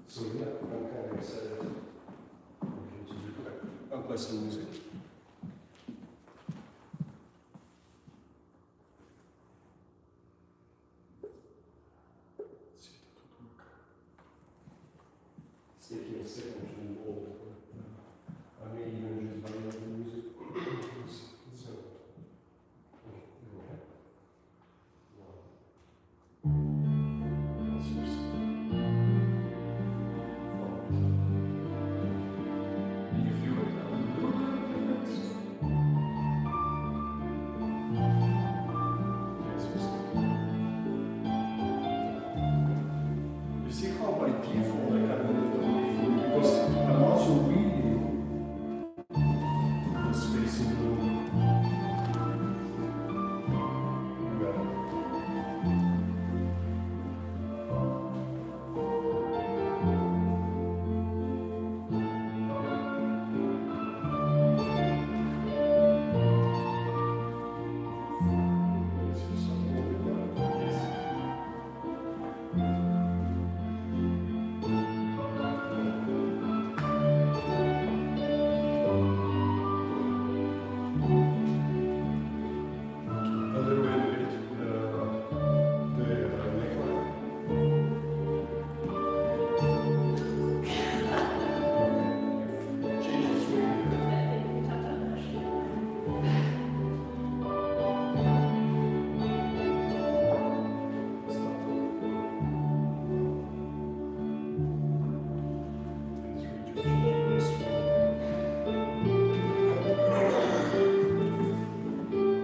So yeah, I'm kind of excited to do that. I'll play some music. It's taking a second to involve. I may even just buy the music. So, you see how by default I have a little because I'm also reading the space in the room. A little bit the neckline. Change the swing.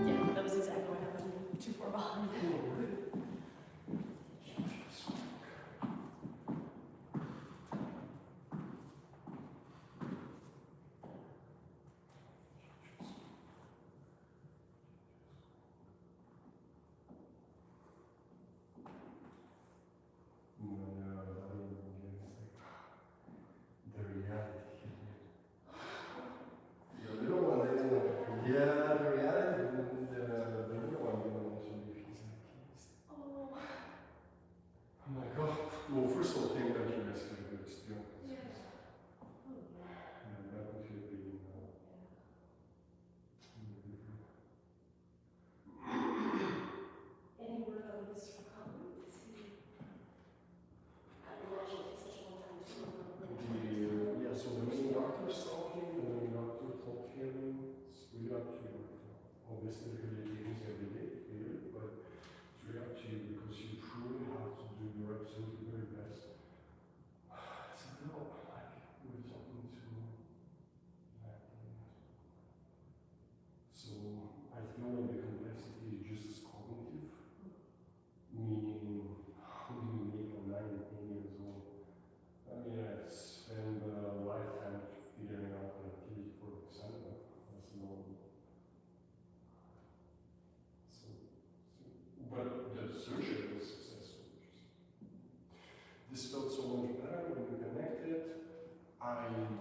Yeah, that was exactly what happened. Too far behind. The reality. The little one is like, yeah, the reality, and the little one, actually feels like Oh. I'm like, oh, well, first of all, thank God you guys had a good experience. Yeah. And that would have been, Any word on this recovery? I imagine it takes such a long time to yeah, so the main doctor's talking, the main doctor told him it's really up to you. Obviously, the rehabilitation is every day, clearly, but it's really up to you because you truly have to do your absolutely very best. It's a little like we're talking to. So I feel like the complexity is just as cognitive, meaning how do you make a 9 and 10 years old? I mean, I've spent a lifetime figuring out connectivity for example. That's normal. But the surgery was successful. This felt so much better when we connected. I'm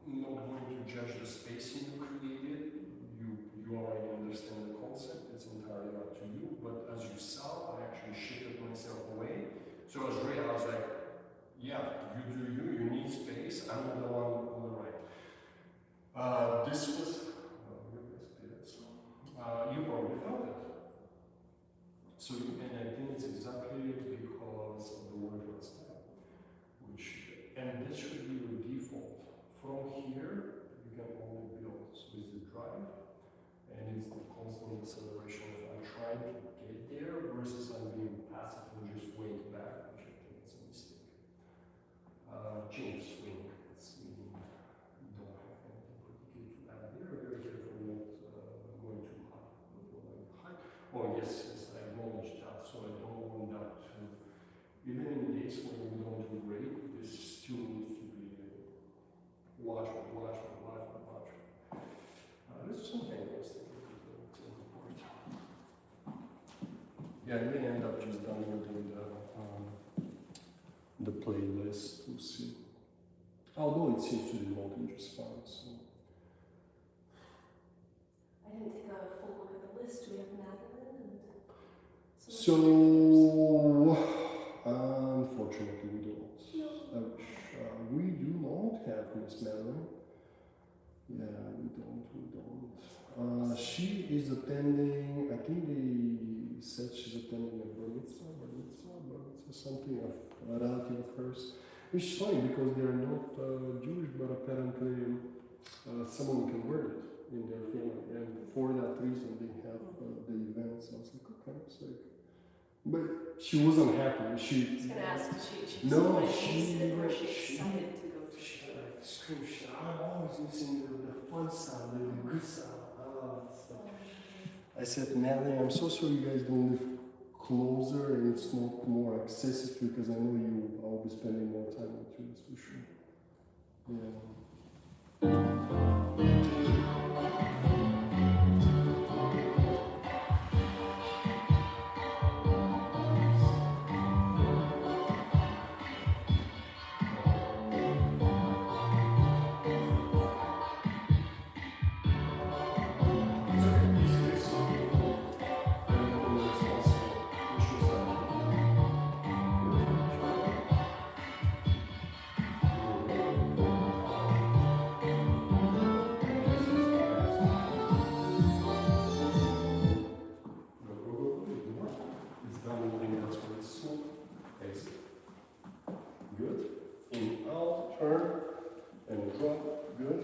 not going to judge the spacing you created. You already understand the concept. It's entirely up to you. But as you saw, I actually shifted myself away. So as Ray, I was like, yeah, you do you. You need space. I'm not the one on the right. This was. You probably felt it. So, and I think it's exactly because of the word last time, and this should be your default. From here, you can only build. So it's the drive, and it's the constant acceleration of I'm trying to get there versus I'm being passive and just wait back, which I think is a mistake. Change swing. It's meaning don't have anything particular to add there. Very careful not going too high. Oh yes, I acknowledge that, so I don't want that to, even in the days when we don't do great, this still needs to be watch. This is something else that we can report. Yeah, I may end up just downloading the playlist to see. Although it seems to be loading just fine, so. I didn't take a full look at the list. Do we have Madeline and So, unfortunately, we don't. have Miss Madeline. Yeah, we don't. She is attending, I think they said she's attending a bar mitzvah, something of a relative of hers. Which is funny because they are not Jewish, but apparently someone converted in their family, and for that reason they have the events. I was like, okay, it's like, but she wasn't happy. I was gonna ask, she No, was she- excited to go to She like screamed, I'm always missing the fun sound, the good sound. I said, Natalie, I'm so sorry you guys don't live closer and it's not more accessible because I know I'll be spending more time with you, that's for sure. Yeah. It's downloading, that's why it's smooth. Exit. Good. In, out, turn, and drop. Good.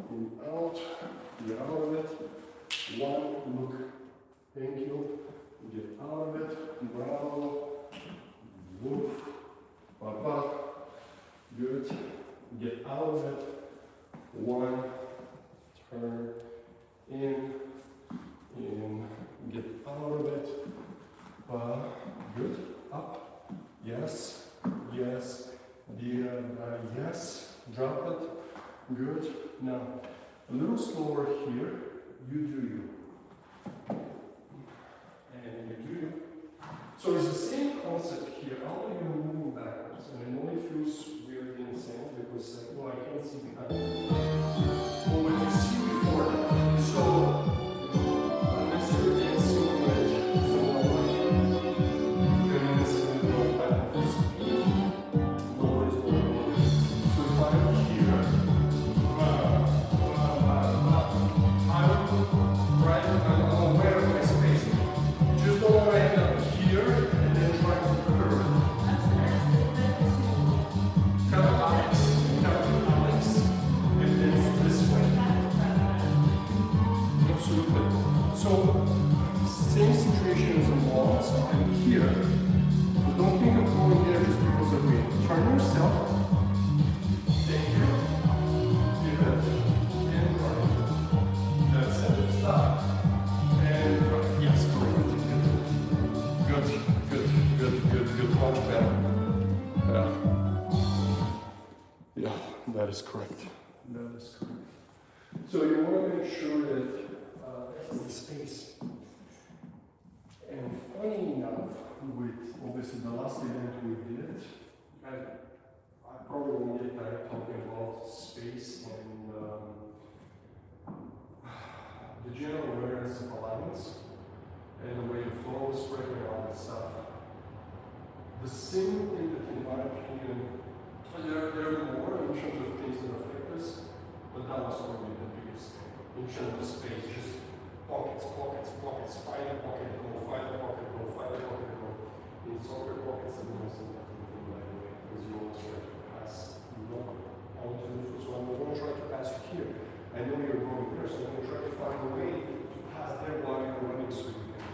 In, out, get out of it. One, look. Thank you. Get out of it. Bravo. Move. Papa. Good. Get out of it. One, turn, in, get out of it. Good. Up. Yes. Yes. Yes. Drop it. Good. Now, a little slower here. You do you. And you do you. So it's the same concept here. Although you're moving backwards, and it only feels weird in a sense because, like, well, I can't see behind. Well, what you see before that. So, unless you're dancing with someone like goodness and no type of speed, nobody's going to know. So if I'm here, I'm aware of my spacing. Just don't want to end up here and then try to curve. Kind of Alex, and then this way. Absolutely. So, same situation as a wall. So I'm here. But don't think of going there just because of me. Turn yourself. Thank you. Good. And right. That's it. Stop. And right. Yes, correct. Good. Much better. Yeah, that is correct. So you want to make sure that that's the space. And funny enough, with obviously the last event we did, I probably won't get tired talking about space and the general awareness of alignments and the way the flow is spreading around and stuff. The single thing that, in my opinion, there are more in terms of things that affect us, but that was probably the biggest thing. In terms of space, just pockets, find a pocket, go, In soccer, pockets are the most important thing, by the way, because you always try to pass, not onto the foot. So I'm going to try to pass you here. I know you're going there, so I'm going to try to find a way to pass there while you're running so you can.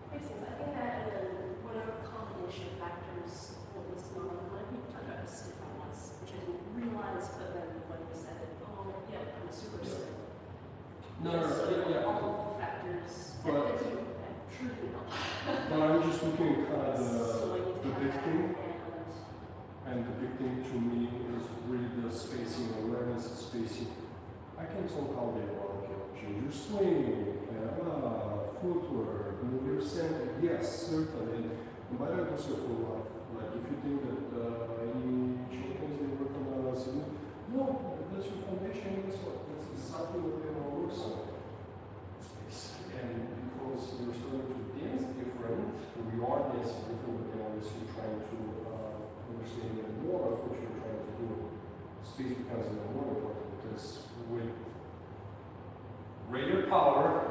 Makes sense. I think that whatever combination of factors, what was going on, I think we talked about how stiff I was, which I didn't realize, but then when we said it, oh, yeah, I'm super stiff. No, All the factors, But- that do truly help. But I'm just looking at kind of So I need to the have big that thing, and and the big thing to me is really the spacing, awareness of spacing. I can talk all day long, change your swing, footwork, move your center, yes, certainly. But I also for life. Like if you think that any champions they work on us, no, that's your foundation, guess what? That's exactly what they all work on. Space. And because we're starting to dance different, we are dancing different, but then obviously trying to understand even more of what you're trying to do space becomes even more important because with greater power,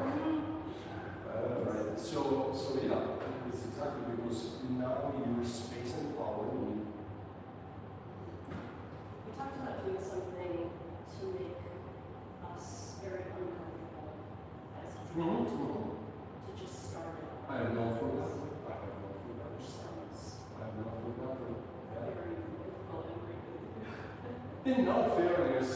right? So yeah, it's exactly because now your space and power need. We talked about doing something to make us very uncomfortable as a to just start it. I have no forgotten. I have no forgotten. Which sounds I have no forgotten. very difficult and great. In all fairness,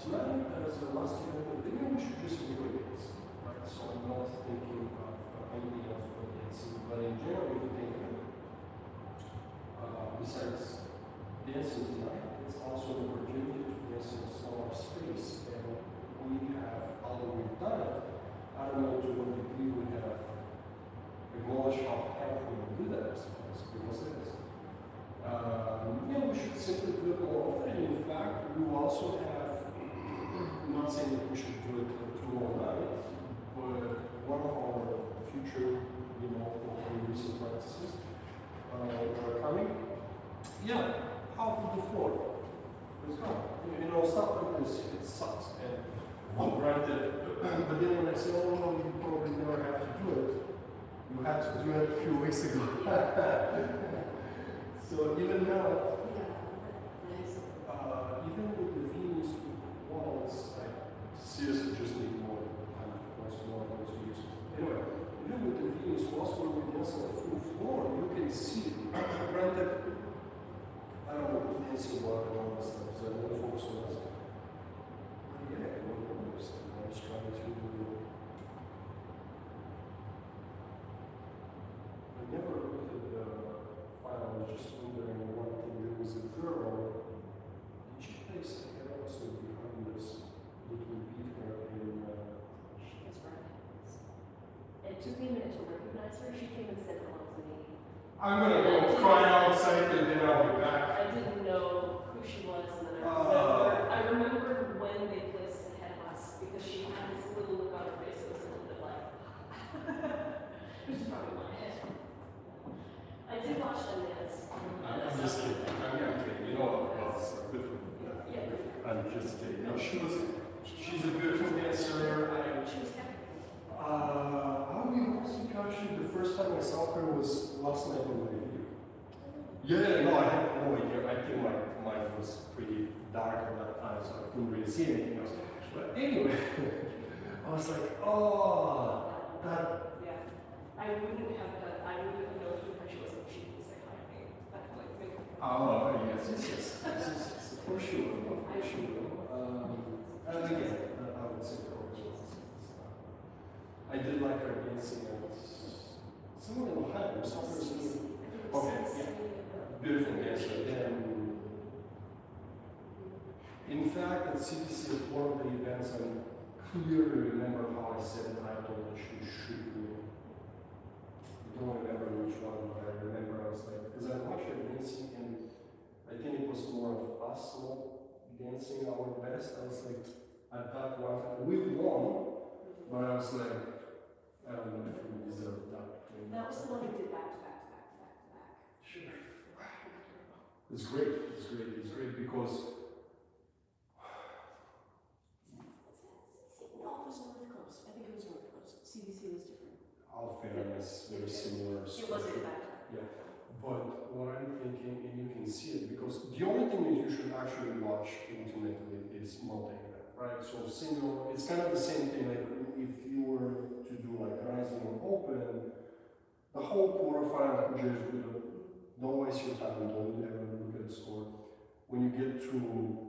tonight as a last year, maybe we should do some good things, right? So I'm not thinking of anything else but dancing, but in general, if you think of it, besides dancing tonight, it's also an opportunity to dance in a smaller space, and we have, although we've done it, I don't know to what degree we have acknowledged how helpful we do that space, because it is. Yeah, we should simply do it more often. In fact, we also have, I'm not saying that we should do it tomorrow night, but one of our future, hopefully recent practices are coming. Yeah, half of the floor. Let's go. Stuff like this, it sucks. And granted, but then when I say, oh no, you probably never have to do it, you had to do it a few weeks ago. So even now, even with the Venus walls, I seriously just need more time once more of those years. Anyway, even with the Venus walls where we dance on the full floor, you can see, granted, I don't know what dancing was and all that stuff, because I never focus on that stuff. But yeah, I was trying to, I never looked at the file, I was just wondering one thing. There was a girl, did she play second also behind this little beat here in, That's right. It took me a minute to recognize her. She came and said hello to me. I'm gonna go cry outside and then I'll be back. I didn't know who she was, and then I remembered when they placed ahead of us because she had this little look on her face that was a little bit like, which is probably my head. I did watch them dance. I'm just kidding. I'm kidding. You know what? It's good for me. Yeah. I'm just kidding. No, she's a beautiful dancer. She was happy. I'll be honest with you, actually, the first time I saw her was last night on my video. Yeah, no, I had no idea. I think my mind was pretty dark at that time, so I couldn't really see anything else. But anyway, I was like, oh, that. Yeah. I wouldn't have known who she was if she didn't say hi to me. That like made me. Oh, yes. For sure. And again, I would say I did like her dancing and some of them were high. Okay, yeah. Beautiful dancer. And in fact, at CBC, at one of the events, I clearly remember how I said that I told her she should do it. I don't remember which one, but I remember I was like, because I watched her dancing and I think it was more of us not dancing our best. I was like, at that one, we won, but I was like, I don't know if we deserve that. That was the one we did back to back to back to back to back. Sure. It's great because No, it was North Coast. I think it was North Coast. CBC was different. all fairness, very similar. It wasn't back to back. Yeah. But what I'm thinking, and you can see it, because the only thing that you should actually watch intimately is multi-event, right? So single, it's kind of the same thing, like if you were to do like rising or open, the whole quarterfinal, just don't waste your time, don't ever look at the score. When you get to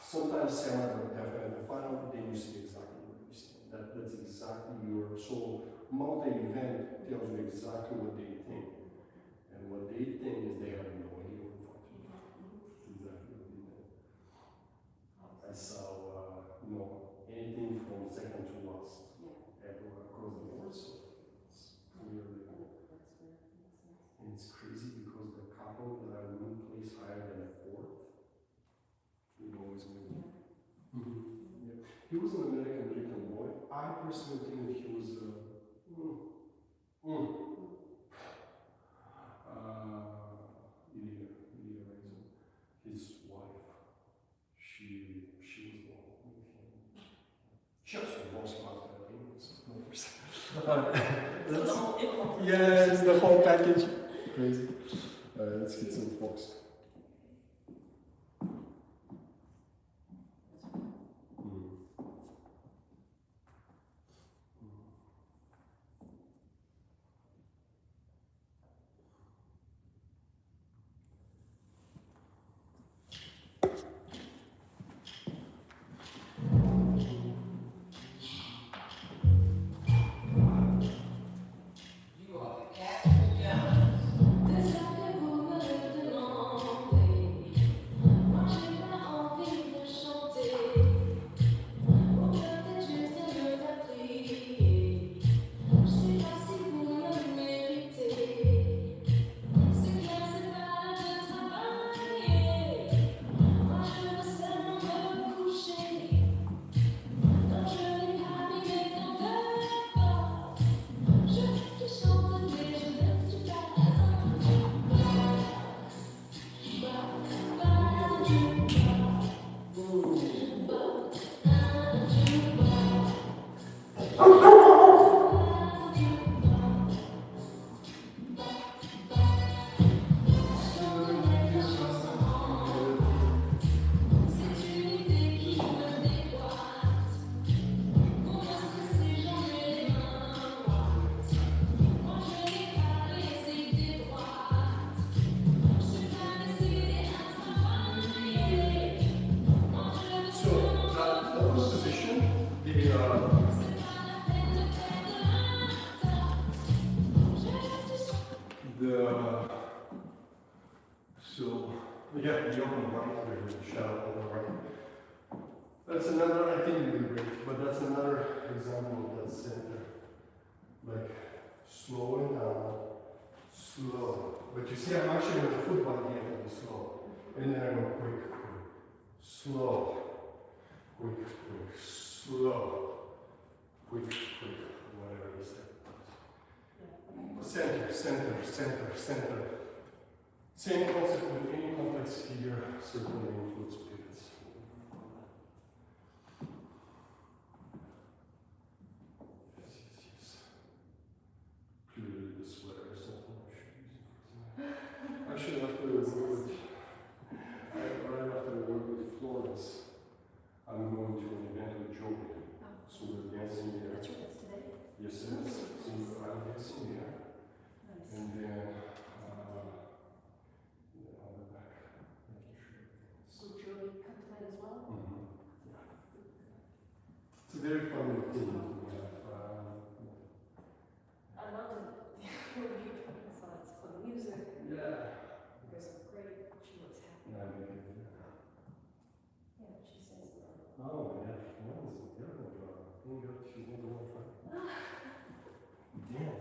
sometimes semi, but definitely the final, then you see exactly where you stand. That's exactly your, so multi-event tells you exactly what they think. And what they think is they have no idea what the fuck to do. Exactly what they think. And so, anything from second to last, everywhere across the board, so it's clearly. And it's crazy because the couple that I wouldn't place higher than fourth, would always win. Yeah. He was an American Britain boy. I personally think that he was Ilya Reizin. His wife So the whole, it all. Yeah, it's the whole package. Crazy. Alright, let's get some Fox. Yeah, the open right there, the shadow on the right. That's another, I think you did great, but that's another example of that center. Like, slowing down, slow. But you see, I'm actually going to foot by the end of the slow. And then I go quick, quick, slow, quick, quick, slow, quick, quick, whatever you say. Center, center, center, center. Same concept with any complex figure, certainly includes pivots. Yes. Clearly the sweater is not what I should use. Actually, after the work with, right after the work with Florence, I'm going to an event with Joey. So we're dancing there. That's right, it's today. Yes, it is. So I'm dancing there. Nice. And then, on the back, making sure. So Joey come tonight as well? Mm-hmm. Yeah. It's a very fun little thing we have. I love it. So it's fun music. Yeah. You guys are great. She looks happy. No, we can do Yeah, she says that. Oh, yeah. No, it's a terrible job. Thank God she's not the one for Damn.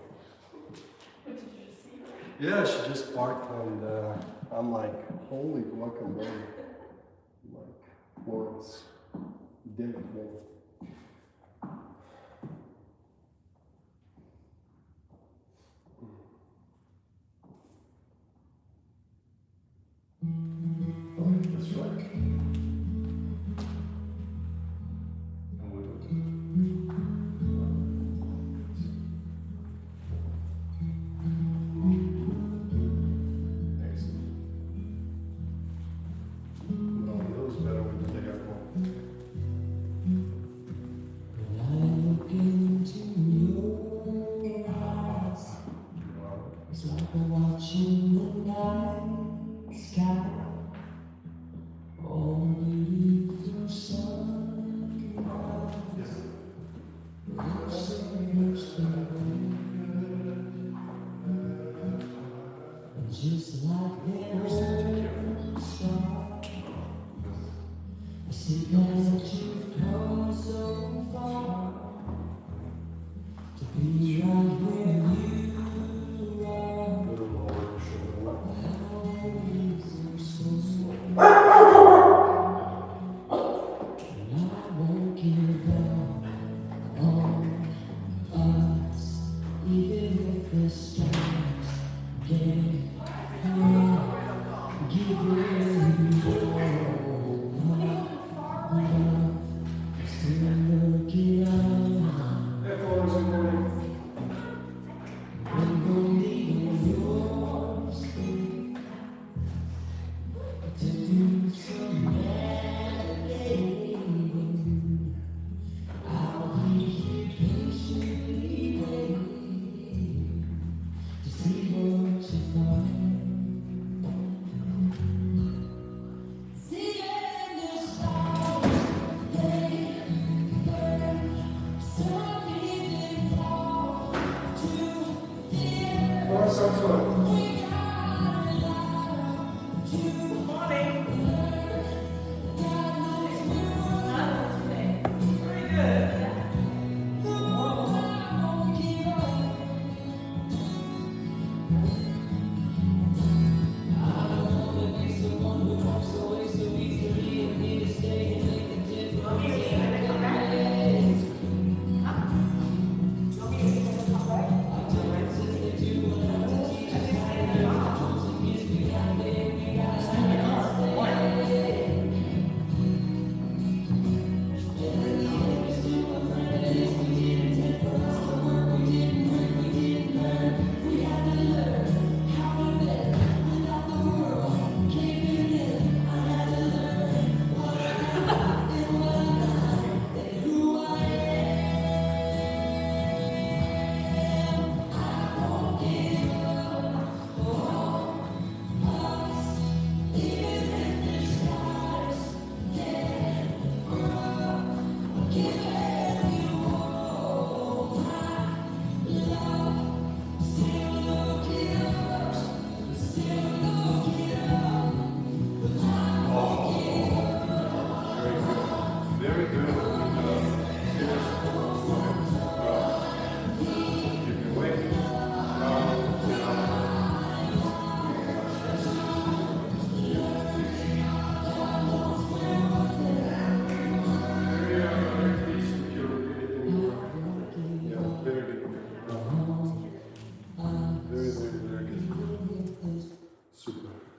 Did you just see her? Yeah, she just parked and I'm like, holy guacamole. Like, Florence. David Wayne. That's right. And we would. Excellent. No, it was better when they got home. When I look into your eyes, it's like I'm watching the night sky. All beautiful sunrise. Yes. Looks so much better. Just like the old star. I see that you've come so far to be right where you are. Little lower, shoulder up. Always so slow. And I won't give up on us, even if the stars get give you love, still looking up. Hey, Florence, good morning.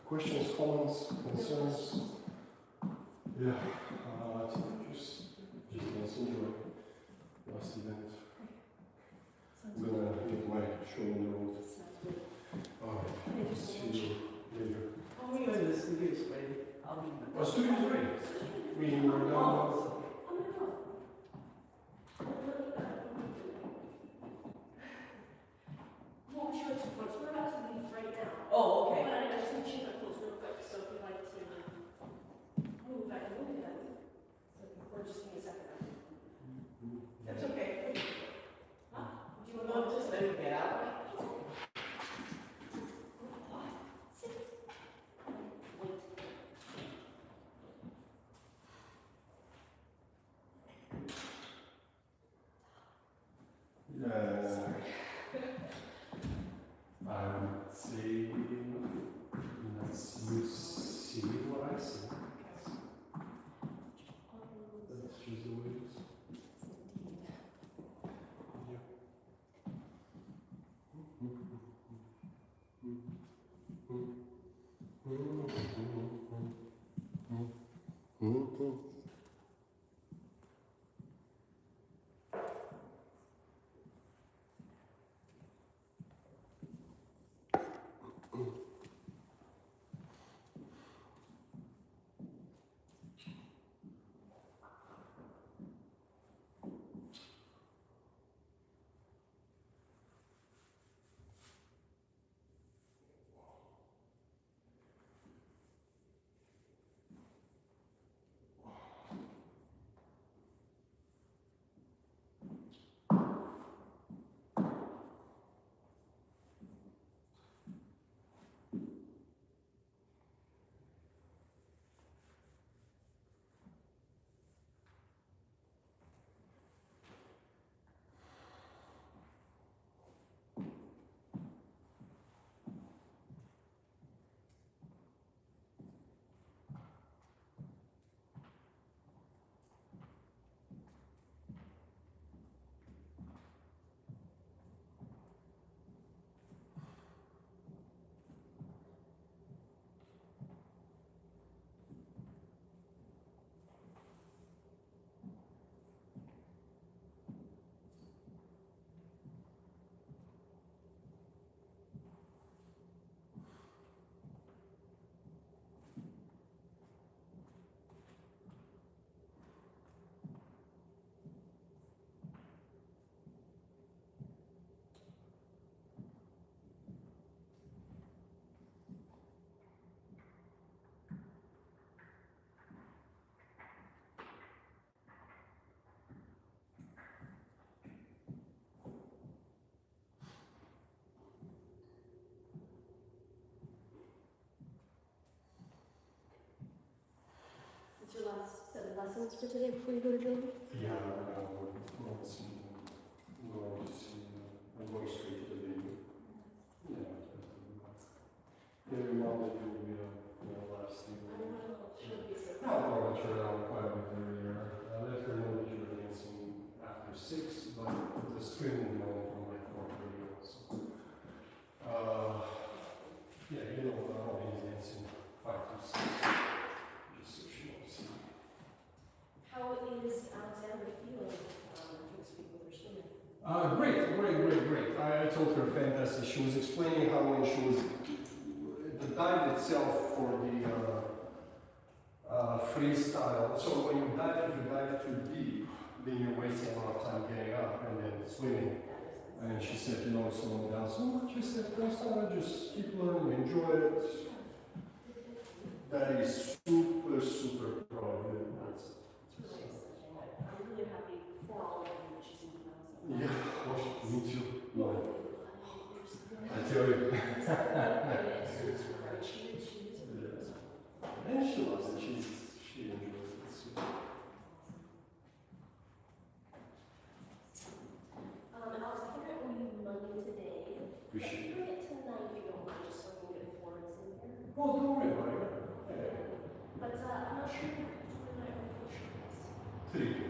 Questions, comments, concerns? Yeah, just let's enjoy last event. I'm gonna get my show on the road. Sounds good. Alright, Thank you so see much. you later. Oh, yeah, the studio's ready. I'll be back. Our studio's ready. We were down. Oh my god. Well, we should, we're about to leave right now. Oh, But okay. I just need to change my clothes real quick, so if you'd like to move back and move that. Or just give me a second. That's okay. Huh? Do you No, want to just let me get out. I would say, let's see what I see. Let's choose the words. It's your last set of lessons for today before you go to Jordan? Yeah, I'm going to see, I'm going straight to the video. Yeah. Yeah, we want to do the last thing. No, I'm not sure I'm quite a bit earlier. I let her know that you're dancing after 6, but the stream will be on from like 4:30 also. Yeah, Robin is dancing 5 to 6. Just so she knows. How is Alexandra feeling? You speak with her swimming. Great. I told her fantastic. She was explaining how when she was the dive itself for the freestyle. So when you dive, if you dive too deep, then you're wasting a lot of time getting up and then swimming. And she said, slow down so much. I said, just keep learning, enjoy it. That is super proud of you. I'm really happy for all of you that she's in the Yeah, me too. I tell you. And she loves it. She enjoys it. So. Alex, I think I owe you money today. Appreciate it. Can I get tonight if you don't mind, just so I can get Florence in here? Oh, don't worry about it. Yeah. But I'm not sure when I owe you insurance. 3.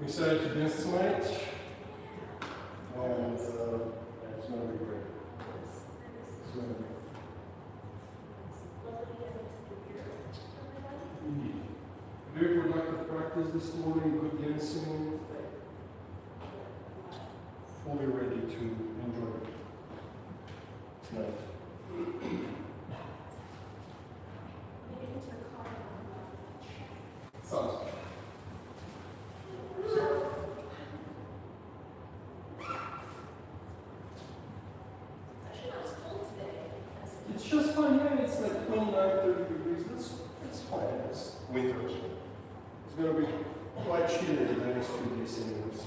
We decided to dance tonight, and it's gonna be great. It's gonna be very productive practice this morning, good dancing, fully ready to enjoy it tonight. Sounds good. It's just fine, yeah, it's like 29, 30 degrees, it's fine, it's winter. It's gonna be quite chilly in the next few days anyways.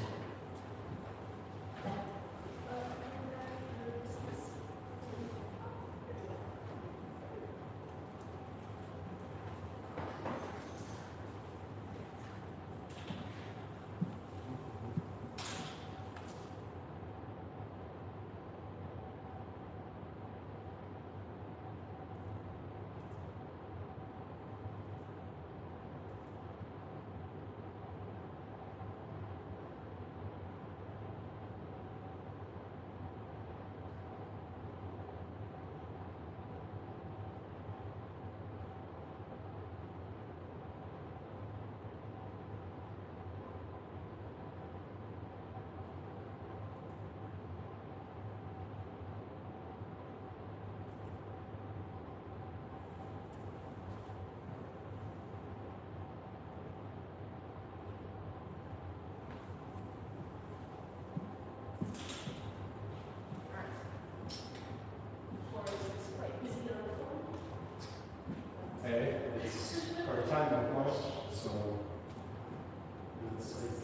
Hey, it's our time at work, so it's like,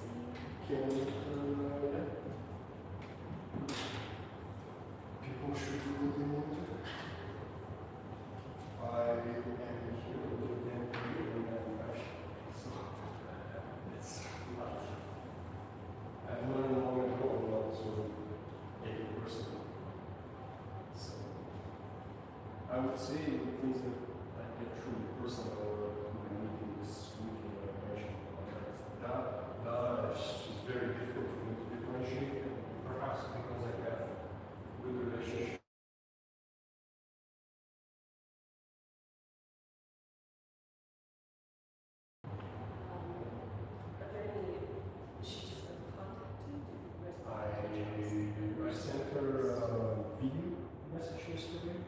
can yeah. People should do what they want to do. I am here with them and so it's not. I've learned long ago not to take it personal. So I would say the things that I get truly personal over my meeting this weekend that I mentioned. That is very difficult for me to differentiate, and perhaps because I have good relationship. I sent her a video message yesterday,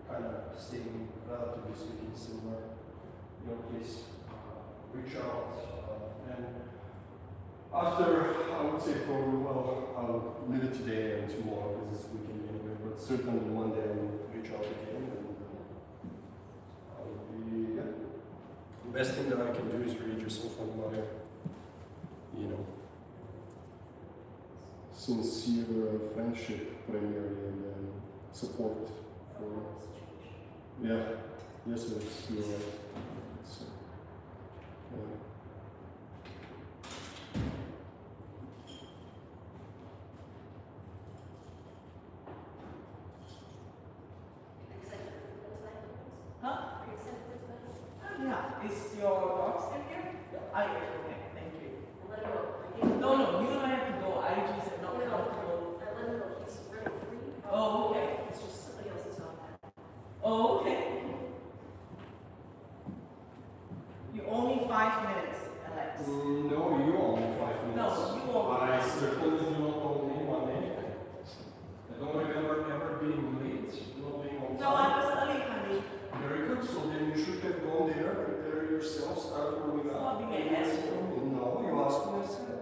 kind of stating relatively speaking similar, please reach out. And after, I would say probably, well, I'll leave it today and tomorrow because it's weekend anyway, but certainly one day I will reach out again and I'll be, yeah. The best thing that I can do is read yourself on my, sincere friendship primarily and then support for, yeah, yes, it's, you're right. It's, yeah. Yeah, is your dog still here? I okay, thank you. No, you and I have to go. I just am not comfortable. I let him know he's really free. Oh, okay. It's just somebody else's on that. Oh, okay. You owe me 5 minutes, Alex. No, you owe me 5 minutes. No, you owe me I 5 certainly do not owe anyone anything. I don't remember ever being late, not being on time. No, I was early, honey. Very good, so then you should have gone there, prepare yourself, start warming up. Stop being an asshole. No, you asked me, I said.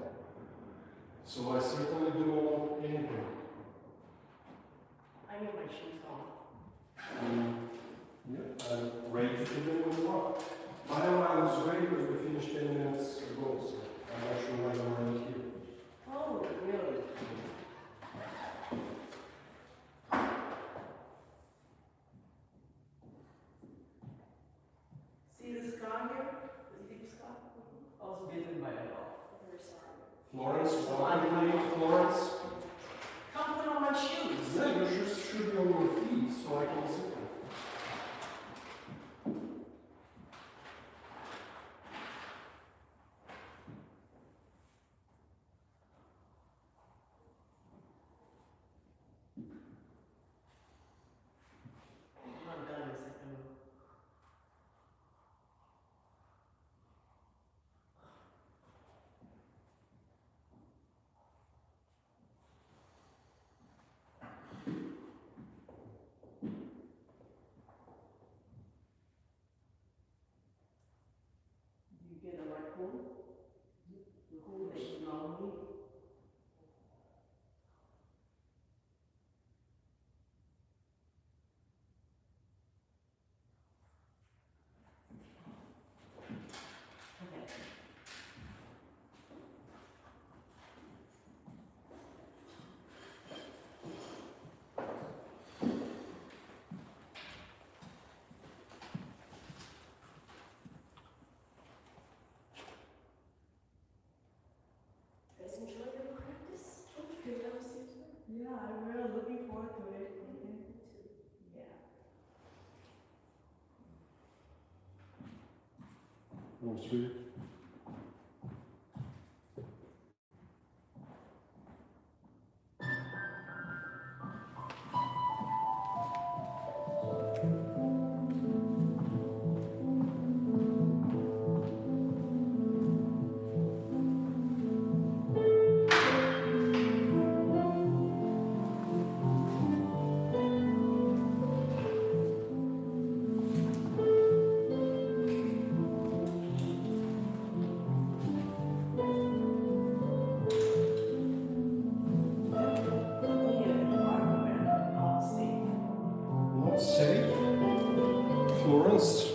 So I certainly do not owe anything. I need my shoes on. Yeah, I'm ready to do when you are. By the way, I was ready because we finished 10 minutes ago, so I'm not sure why you weren't here. Oh, really? See the scar here? The deep scar? I was bitten by a dog. Very sorry. Florence, welcome to me, Florence. Come put on my shoes. Yeah, your shoes should be on your feet so I can see them. raccoon? Raccoon that normally. Okay. You guys enjoy your practice? Okay, that was it. Yeah, I'm really looking forward to it. Yeah. Oh, sweet. Not safe. Florence,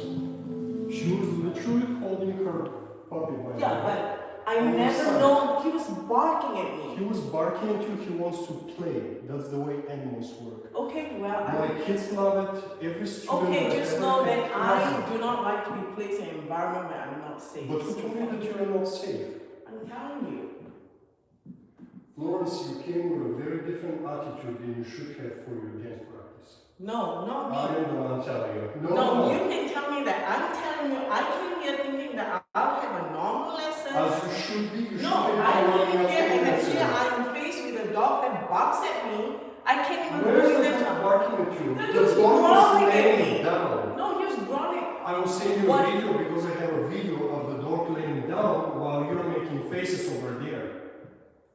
she was literally holding her puppy by the Yeah, neck. but I On the never side. know he was barking at me. He was barking at you, he wants to play. That's the way animals work. Okay, well, My kids love it, every student. okay, I've just ever know had that loves I do not like to be placed in an environment where I'm not safe. it. But who told you that you are not safe? I'm telling you. Florence, you came with a very different attitude than you should have for your dance practice. No, not me. I am the one telling you. No, you can tell me that. I'm telling you, I came here thinking that I'll have a normal lesson. As you should be, you should No, be I running came up here and to here I'm faced with a dog that barks at me. I can't even Where is believe the that. dog barking at you? That The was dog is growling at laying me. down. No, he was growling. I will send you What? a video because I have a video of the dog laying down while you're making faces over there.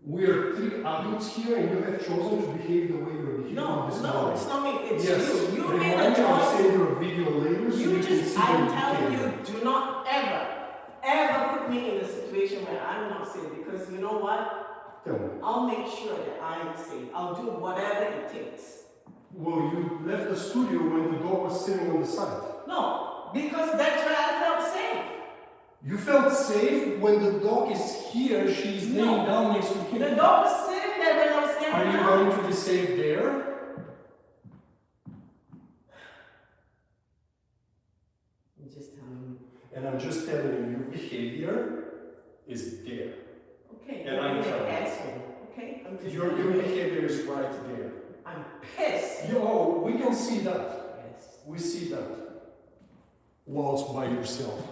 We're three adults here and you have chosen to behave the way you're behaving No, this no, morning. it's not me. It's Yes. you. You made Remind a me, I'll choice. send you a video later so You you can just, see I'm your telling behavior. you, do not ever put me in a situation where I'm not safe because you know what? Tell me. I'll make sure that I'm safe. I'll do whatever it takes. Well, you left the studio when the dog was sitting on the side. No, because that's where I felt safe. You felt safe when the dog is here, she's No. laying down next to him. The dog was sitting there when I was Are getting you out. going to be safe there? I'm just telling you. And I'm just telling you, your behavior is there. Okay, And you're I'm an telling you. asshole. Okay, I'm just Your telling you. behavior is right there. I'm pissed. Yo, we can see that. Yes. We see that. Waltz by yourself.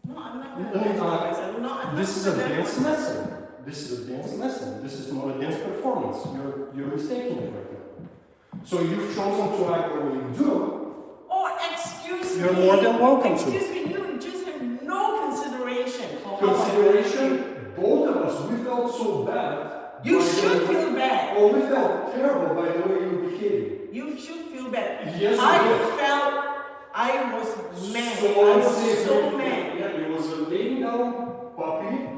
No, I'm not going No, to dance no, by myself. No, I'm This not is a gonna dance by myself. lesson. This is a dance lesson. This is not a dance performance. You're mistaking it right now. So you've chosen to act the way you do. Oh, excuse me. You're more than welcome to. Excuse me, you just have no consideration for how I Consideration, both of us, we felt so bad. You by should the- feel bad. Oh, we felt terrible by the way you were behaving. You should feel bad. Yes, I we did. felt I was mad. So I was unsafe. so mad. Yeah, it was a laying down puppy.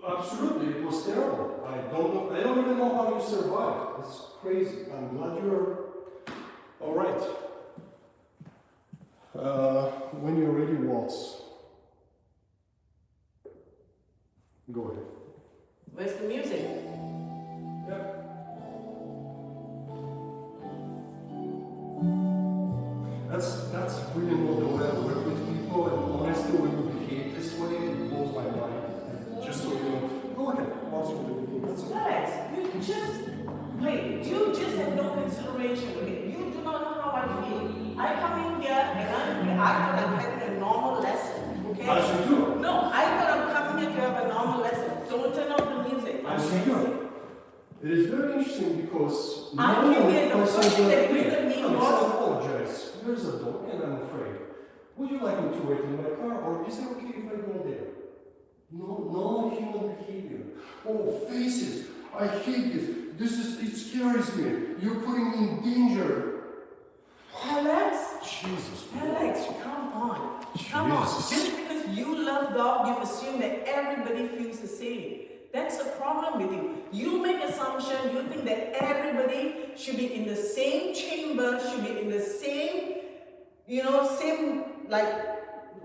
Absolutely, it was terrible. I don't even know how you survived. It's crazy. I'm glad you're all right. When you're ready, waltz. Go ahead. Where's the music? Yeah. That's really not the way I work with people, and honestly, when you behave this way, it blows my mind. And just so you know, go ahead, waltz from the beginning. That's okay. Alex, you just have no consideration with it. You do not know how I feel. I come in here and I thought I'm having a normal lesson, okay? As you do. No, I thought I'm coming here to have a normal lesson. Don't turn off the music. As you do. It is very interesting because I came normally here, the person first thing will that be, greeted me "Alex, was-" I apologize. There's a dog and I'm afraid. Would you like me to wait in my car or is it okay if I go there? No, normal human behavior. Oh, faces. I hate this. It scares me. You're putting me in danger. Alex, Jesus. Alex, come on. Come on. Jesus. Just because you love dog, you assume that everybody feels the same. That's the problem with you. You make assumption, you think that everybody should be in the same chamber, should be in the same, same like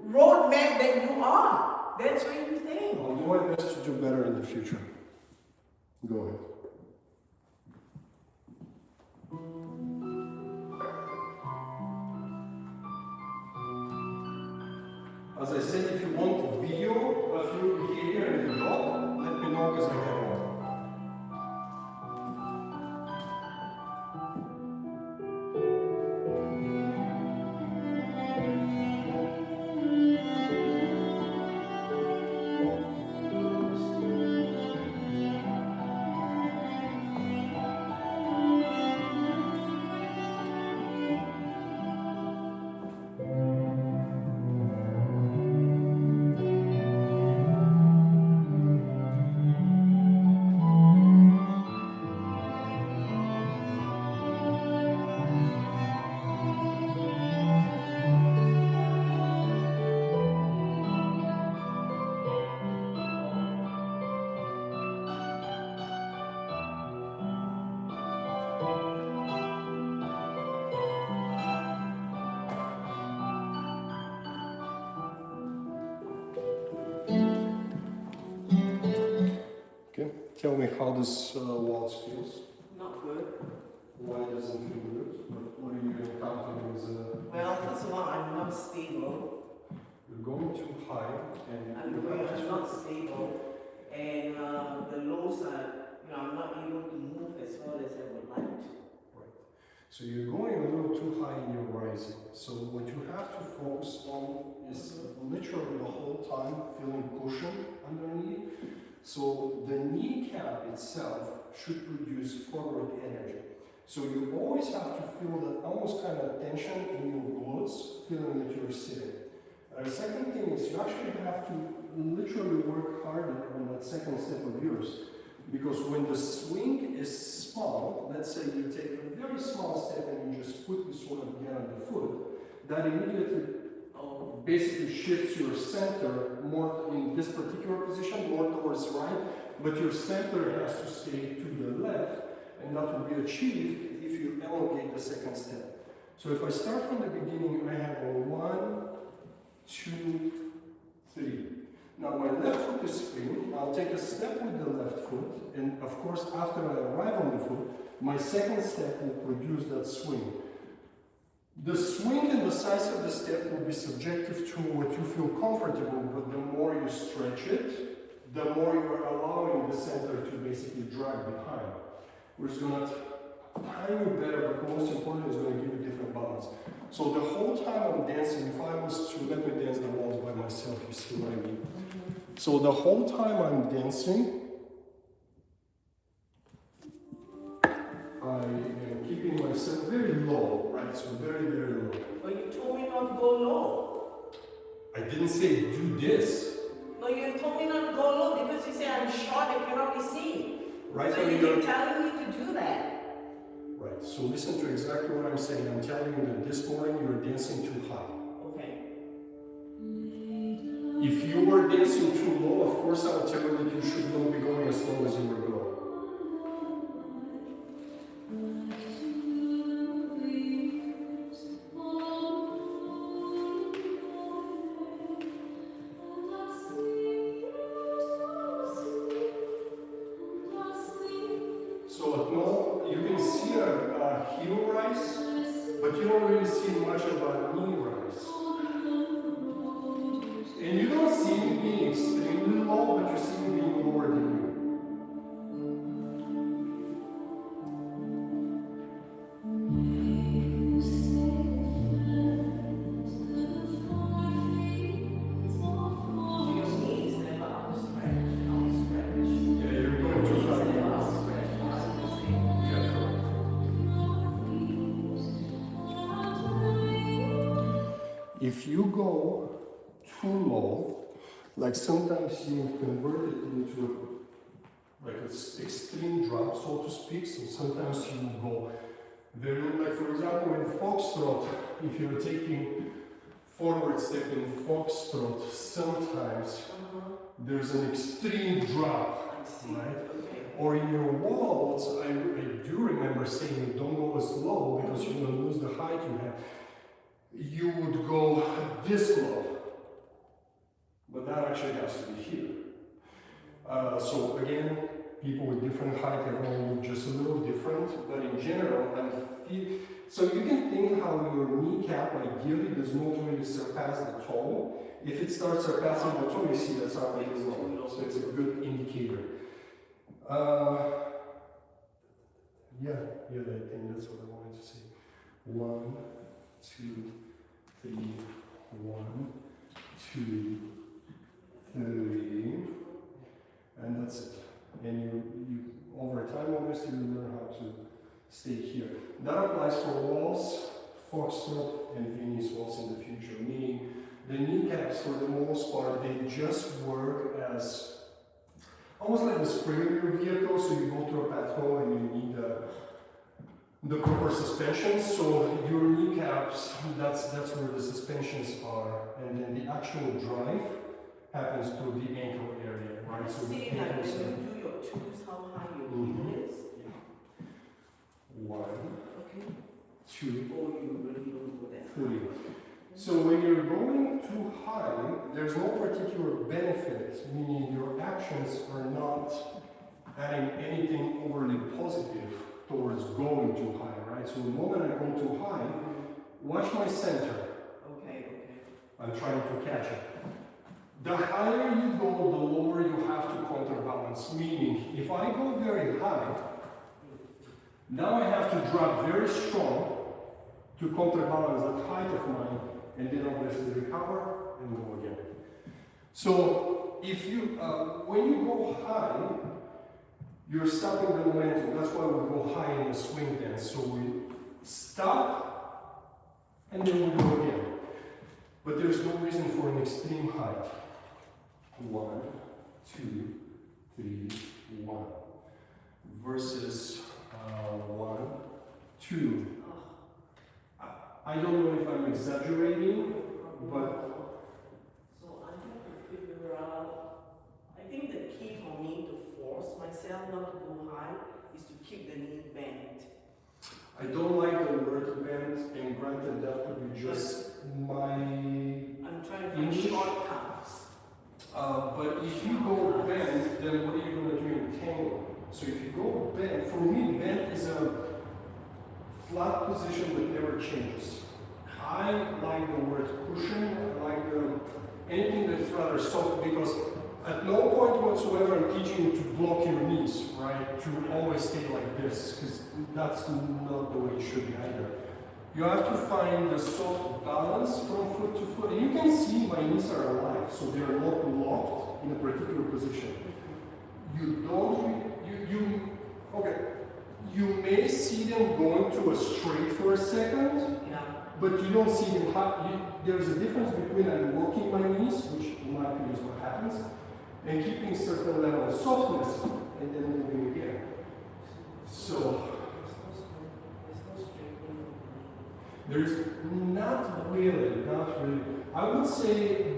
roadmap that you are. That's what you think. I'll do my best to do better in the future. Go ahead. As I said, if you want video of your behavior in the dog, let me know because I have one. Okay, tell me how this waltz feels. Not good. Why doesn't it feel good? What are you encountering as a... Well, first of all, I'm not stable. You're going too high and I'm not stable. And the lows are, I'm not able to move as well as I would like to. Right. So you're going a little too high in your rising. So what you have to focus on is literally the whole time feeling cushion underneath. So the kneecap itself should produce forward energy. So you always have to feel that almost kind of tension in your glutes, feeling that you're sitting. The second thing is you actually have to literally work harder on that second step of yours. Because when the swing is small, let's say you take a very small step and you just quickly sort of get on the foot, that immediately basically shifts your center more in this particular position, more towards right, but your center has to stay to the left, and that will be achieved if you elongate the second step. So if I start from the beginning, I have a 1, 2, 3. Now my left foot is free, I'll take a step with the left foot, and of course after I arrive on the foot, my second step will produce that swing. The swing and the size of the step will be subjective to what you feel comfortable, but the more you stretch it, the more you are allowing the center to basically drag behind. We're just going to time you better, but most importantly, is going to give you different balance. So the whole time I'm dancing, if I was to let me dance the waltz by myself, you see what I mean? So the whole time I'm dancing, I am keeping myself very low, right? So very, very low. But you told me not to go low. I didn't say do this. No, you told me not to go low because you say I'm short and cannot be seen. Right? So you keep telling me to do that. Right. So listen to exactly what I'm saying. I'm telling you that this morning you were dancing too high. Okay. If you were dancing too low, of course I would tell you that you should not be going as slow as you were going. But you don't really see much of a knee rise. And you don't see me being extremely low, but you see me being lower than you. So your knees never outstretched. Yeah, you're going too high. Never outstretched. Yeah, correct. If you go too low, like sometimes you convert it into like an extreme drop, so to speak, so sometimes you go very, like for example in foxtrot, if you're taking forward step in foxtrot, sometimes there's an extreme drop, I see. right? Okay. Or in your waltz, I do remember saying don't go as low because you're going to lose the height you have. You would go this low, but that actually has to be here. So again, people with different height are going to look just a little different, but in general, so you can think how your kneecap ideally does not really surpass the toe. If it starts surpassing the toe, you see that's already low. So it's a good indicator. Yeah, I think that's what I wanted to say. 1, 2, 3, 1, 2, 3, and that's it. And you over time, obviously, you learn how to stay here. That applies for waltz, foxtrot, and Viennese waltz in the future, meaning the kneecaps, for the most part, they just work as almost like the spring in your vehicle, so you go to a patrol and you need the proper suspension. So your kneecaps, that's where the suspensions are, and then the actual drive happens through the ankle area, right? So the See, like ankles when are you do your twos, how high your heel is? 1, Okay. 2, Or you really don't go that 3. high. So when you're going too high, there's no particular benefit, meaning your actions are not adding anything overly positive towards going too high, right? So the moment I go too high, watch my center. Okay. I'm trying to catch it. The higher you go, the lower you have to counterbalance, meaning if I go very high, now I have to drop very strong to counterbalance that height of mine, and then obviously recover and go again. So if you, when you go high, you're stopping the momentum. That's why we go high in the swing dance. So we stop and then we go again. But there's no reason for an extreme height. 1, 2, 3, 1. Versus 1, 2. I don't know if I'm exaggerating, but So I have to figure out, I think the key for me to force myself not to go high is to keep the knee bent. I don't like the word bent, and granted that could be just my... I'm trying to find English? shortcuts. But if you go bent, then what are you going to do in tango? So if you go bent, for me bent is a flat position that never changes. I like the word cushion, I like anything that's rather soft, because at no point whatsoever I'm teaching you to block your knees, right? To always stay like this, because that's not the way it should be either. You have to find the soft balance from foot to foot. And you can see my knees are alive, so they are not locked in a particular position. You don't, okay. You may see them going to a straight for a second, Yeah. but you don't see them, there's a difference between I'm working my knees, which in my opinion is what happens, and keeping certain level of softness, and then moving again. So, there's not really. I would say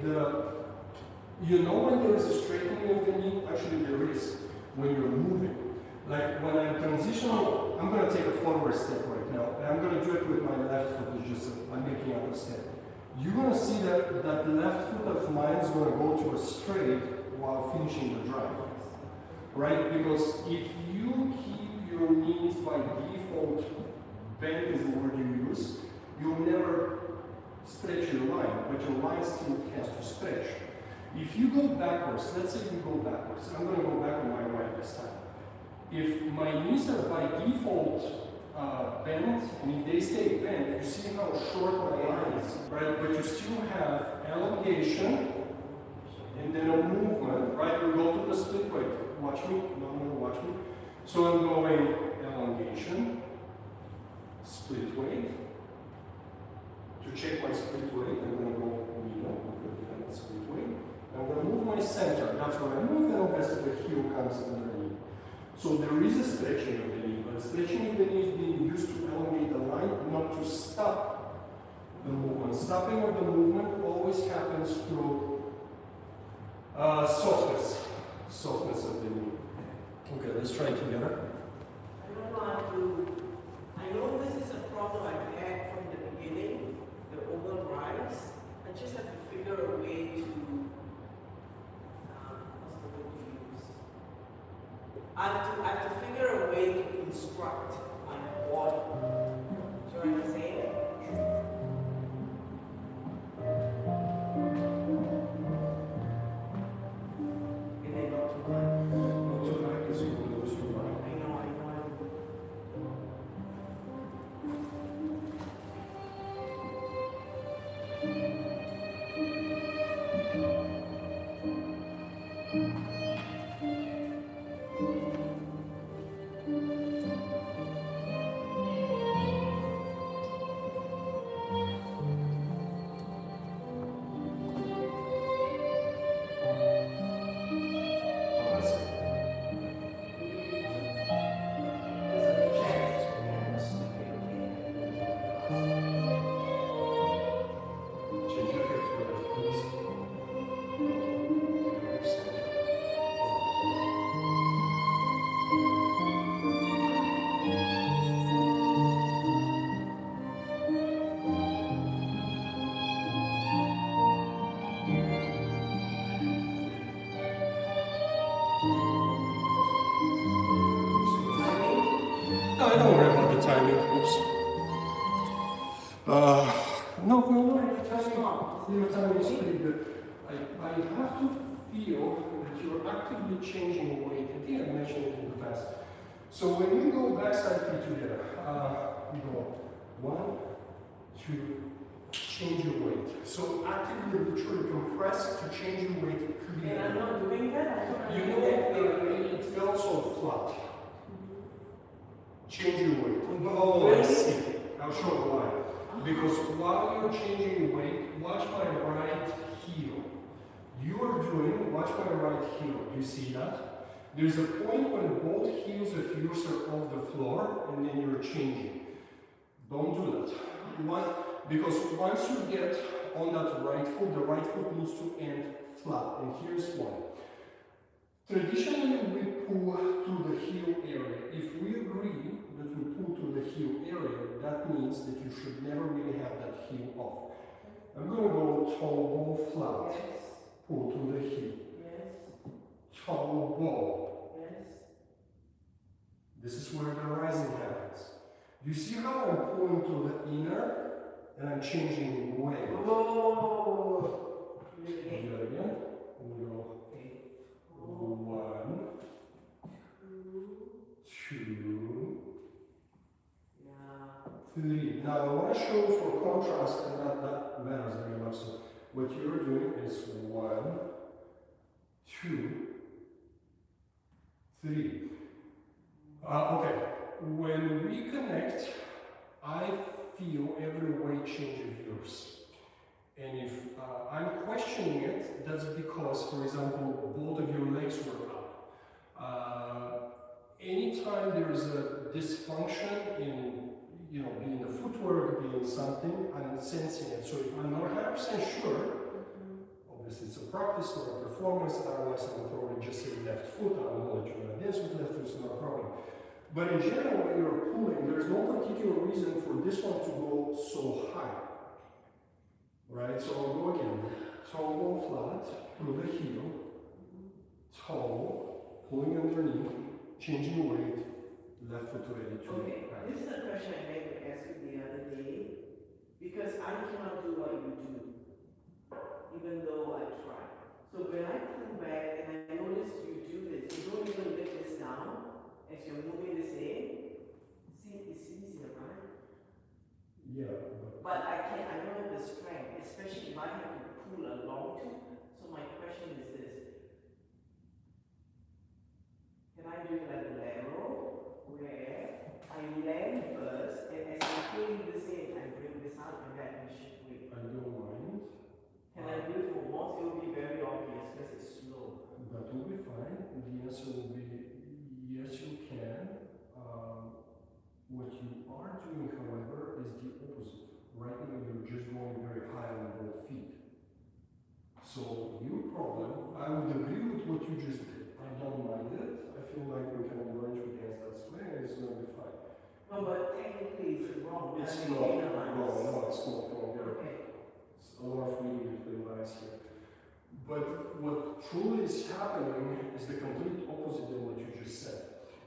when there is a straightening of the knee, actually there is, when you're moving. Like when I'm transitioning, I'm going to take a forward step right now, and I'm going to do it with my left foot, it's just I'm making up a step. You're going to see that left foot of mine is going to go to a straight while finishing the drive. Right? Because if you keep your knees by default, bent is the word you use, you'll never stretch your line, but your line still has to stretch. If you go backwards, let's say you go backwards, I'm going to go back on my right this time. If my knees are by default bent, and if they stay bent, you see how short my line is, right? But you still have elongation, and then a movement, right? We go to the split weight. Watch me, no, watch me. So I'm going elongation, split weight. To check my split weight, I'm going to go middle, split weight. I'm going to move my center, that's where I move, and obviously the heel comes underneath. So there is a stretching of the knee, but stretching of the knee is being used to elongate the line, not to stop the movement. Stopping of the movement always happens through softness of the knee. Okay, let's try it together. I don't know how to. I know this is a problem I've had from the beginning, the overrise. I just have to figure a way to. What's the word to use? I have to figure a way to instruct my body. Do you know what I'm saying? And then not too much. Not too high because you will lose your mind. I know. Oh, I see. Change your hips to left, please. Hips center. No, don't worry about the timing. Oops. No, your timing is pretty good. I have to feel that you're actively changing weight. I think I mentioned it in the past. So when you go backside feet together, you go 1, 2, change your weight. So actively, literally compress to change your weight And I'm clearly. not doing that. I don't You know know, it felt so flat. Change your weight. Oh, I see. I'll show you why. Because while you're changing your weight, watch my right heel. You are doing, watch my right heel. Do you see that? There's a point when both heels of yours are off the floor and then you're changing. Don't do that. Because once you get on that right foot, the right foot needs to end flat. And here's why. Traditionally, we pull to the heel area. If we agree that we pull to the heel area, that means that you should never really have that heel off. I'm going to go toe ball flat, Yes. pull to the heel, Yes. toe ball. Yes. This is where the rising happens. Do you see how I'm pulling to the inner and I'm changing weight? Whoa. Do that again. We go 1, 2, Yeah. 3. Now I want to show for contrast, and that matters very much. So what you're doing is 1, 2, 3. Okay, when we connect, I feel every weight change of yours. And if I'm questioning it, that's because, for example, both of your legs were up. Anytime there is a dysfunction in, being the footwork, being something, I'm sensing it. So if I'm not 100% sure, obviously it's a practice or a performance, otherwise I would probably just say left foot. I know that you're going to dance with left foot, it's not a problem. But in general, when you're pulling, there's no particular reason for this one to go so high. Right, so I'll go again. Toe go flat, through the heel, toe, pulling underneath, changing weight, left foot to 82. Okay, this is a question I meant to ask you the other day, because I cannot do what you do, even though I try. So when I pull back and I notice you do this, you don't even lift this down as you're moving this in. See, it's easier, right? Yeah, But I don't have the strength, especially if I have to pull along to. So my question is this. Can I do it like lateral, where I land first, and as I'm pulling this in, I bring this out and that we shift weight. I don't mind. Can I do it for once? It will be very obvious because it's slow. That will be fine. The answer will be yes, you can. What you are doing, however, is the opposite. right now you're just going very high on both feet. So your problem, I would agree with what you just did. I don't mind it. I feel like we can arrange against that swing and it's going to be fine. No, but technically it's wrong. It's I mean, not in a line. wrong, no, it's not wrong. There are Okay. a lot of reading between lines here. But what truly is happening is the complete opposite of what you just said.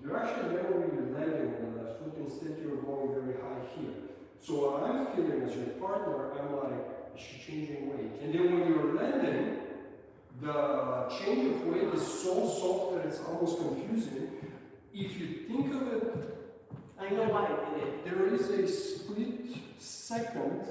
You're actually never really landing on the left foot, instead you're going very high here. So what I'm feeling as your partner, I'm like, is she changing weight? And then when you're landing, the change of weight is so soft that it's almost confusing. If you think of it, I know why I did it. there is a split second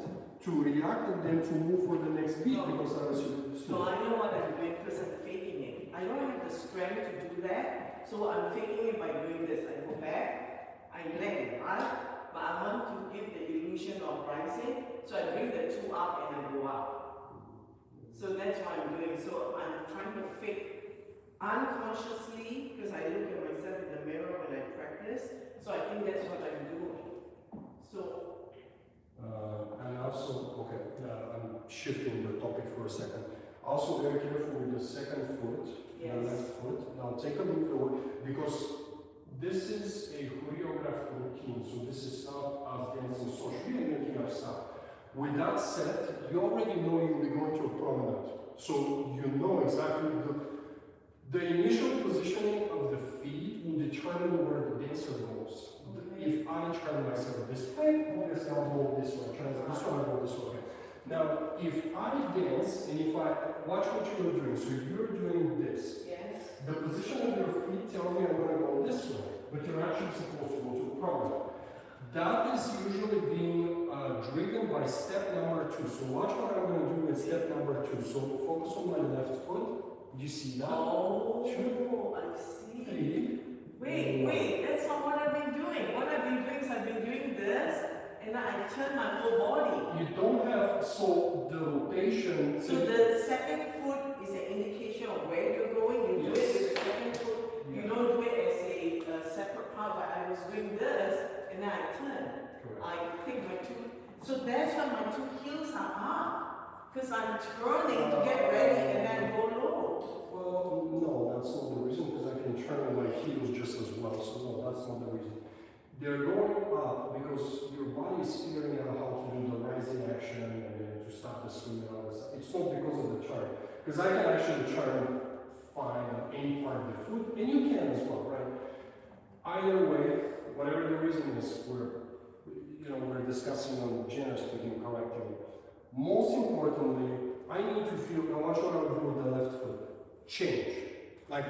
to react and then to move for the next beat because that was your So I know what I'm doing because I'm faking it. I don't have the strength to do that, so I'm faking it by doing this. I go back, I land, right? But I want to give the illusion of rising, so I bring the two up and I go up. So that's what I'm doing. So I'm trying to fake unconsciously because I look at myself in the mirror when I practice. So I think that's what I'm doing. So and also, okay, I'm shifting the topic for a second. Also, very careful with the second foot, Yes. the left foot. Now, take a look away because this is a choreographed routine, so this is not us dancing socially and making our stuff. With that said, you already know you'll be going to a promenade, so you know exactly the initial positioning of the feet will determine where the dancer goes. If I turn myself this way, obviously I'll go this way. Turn this way, I'll go this way. Now, if I dance and if I watch what you're doing, so you're doing this, yes. the position of your feet tells me I'm going to go this way, but you're actually supposed to go to a promenade. That is usually being driven by step number 2. So watch what I'm going to do with step number 2. So focus on my left foot. You see that? Oh, 2, I see. 3. Wait, that's not what I've been doing. What I've been doing is I've been doing this, and then I turn my whole body. You don't have, so the rotation. So the second foot is an indication of where you're going. You do it with the second foot. You don't do it as a separate part, but I was doing this, and then I turn. Correct. I pick my two. So that's why my two heels are up. Because I'm turning to get ready and then go low. Well, no, that's not the reason, because I can turn my heels just as well, so no, that's not the reason. They're going up because your body is figuring out how to do the rising action and then to stop the swing and all this. It's not because of the turn, because I can actually turn fine on any part of the foot, and you can as well, right? Either way, whatever the reason is, we're discussing on gender speaking correctly. Most importantly, I need to feel, I want you to do with the left foot. Change. Like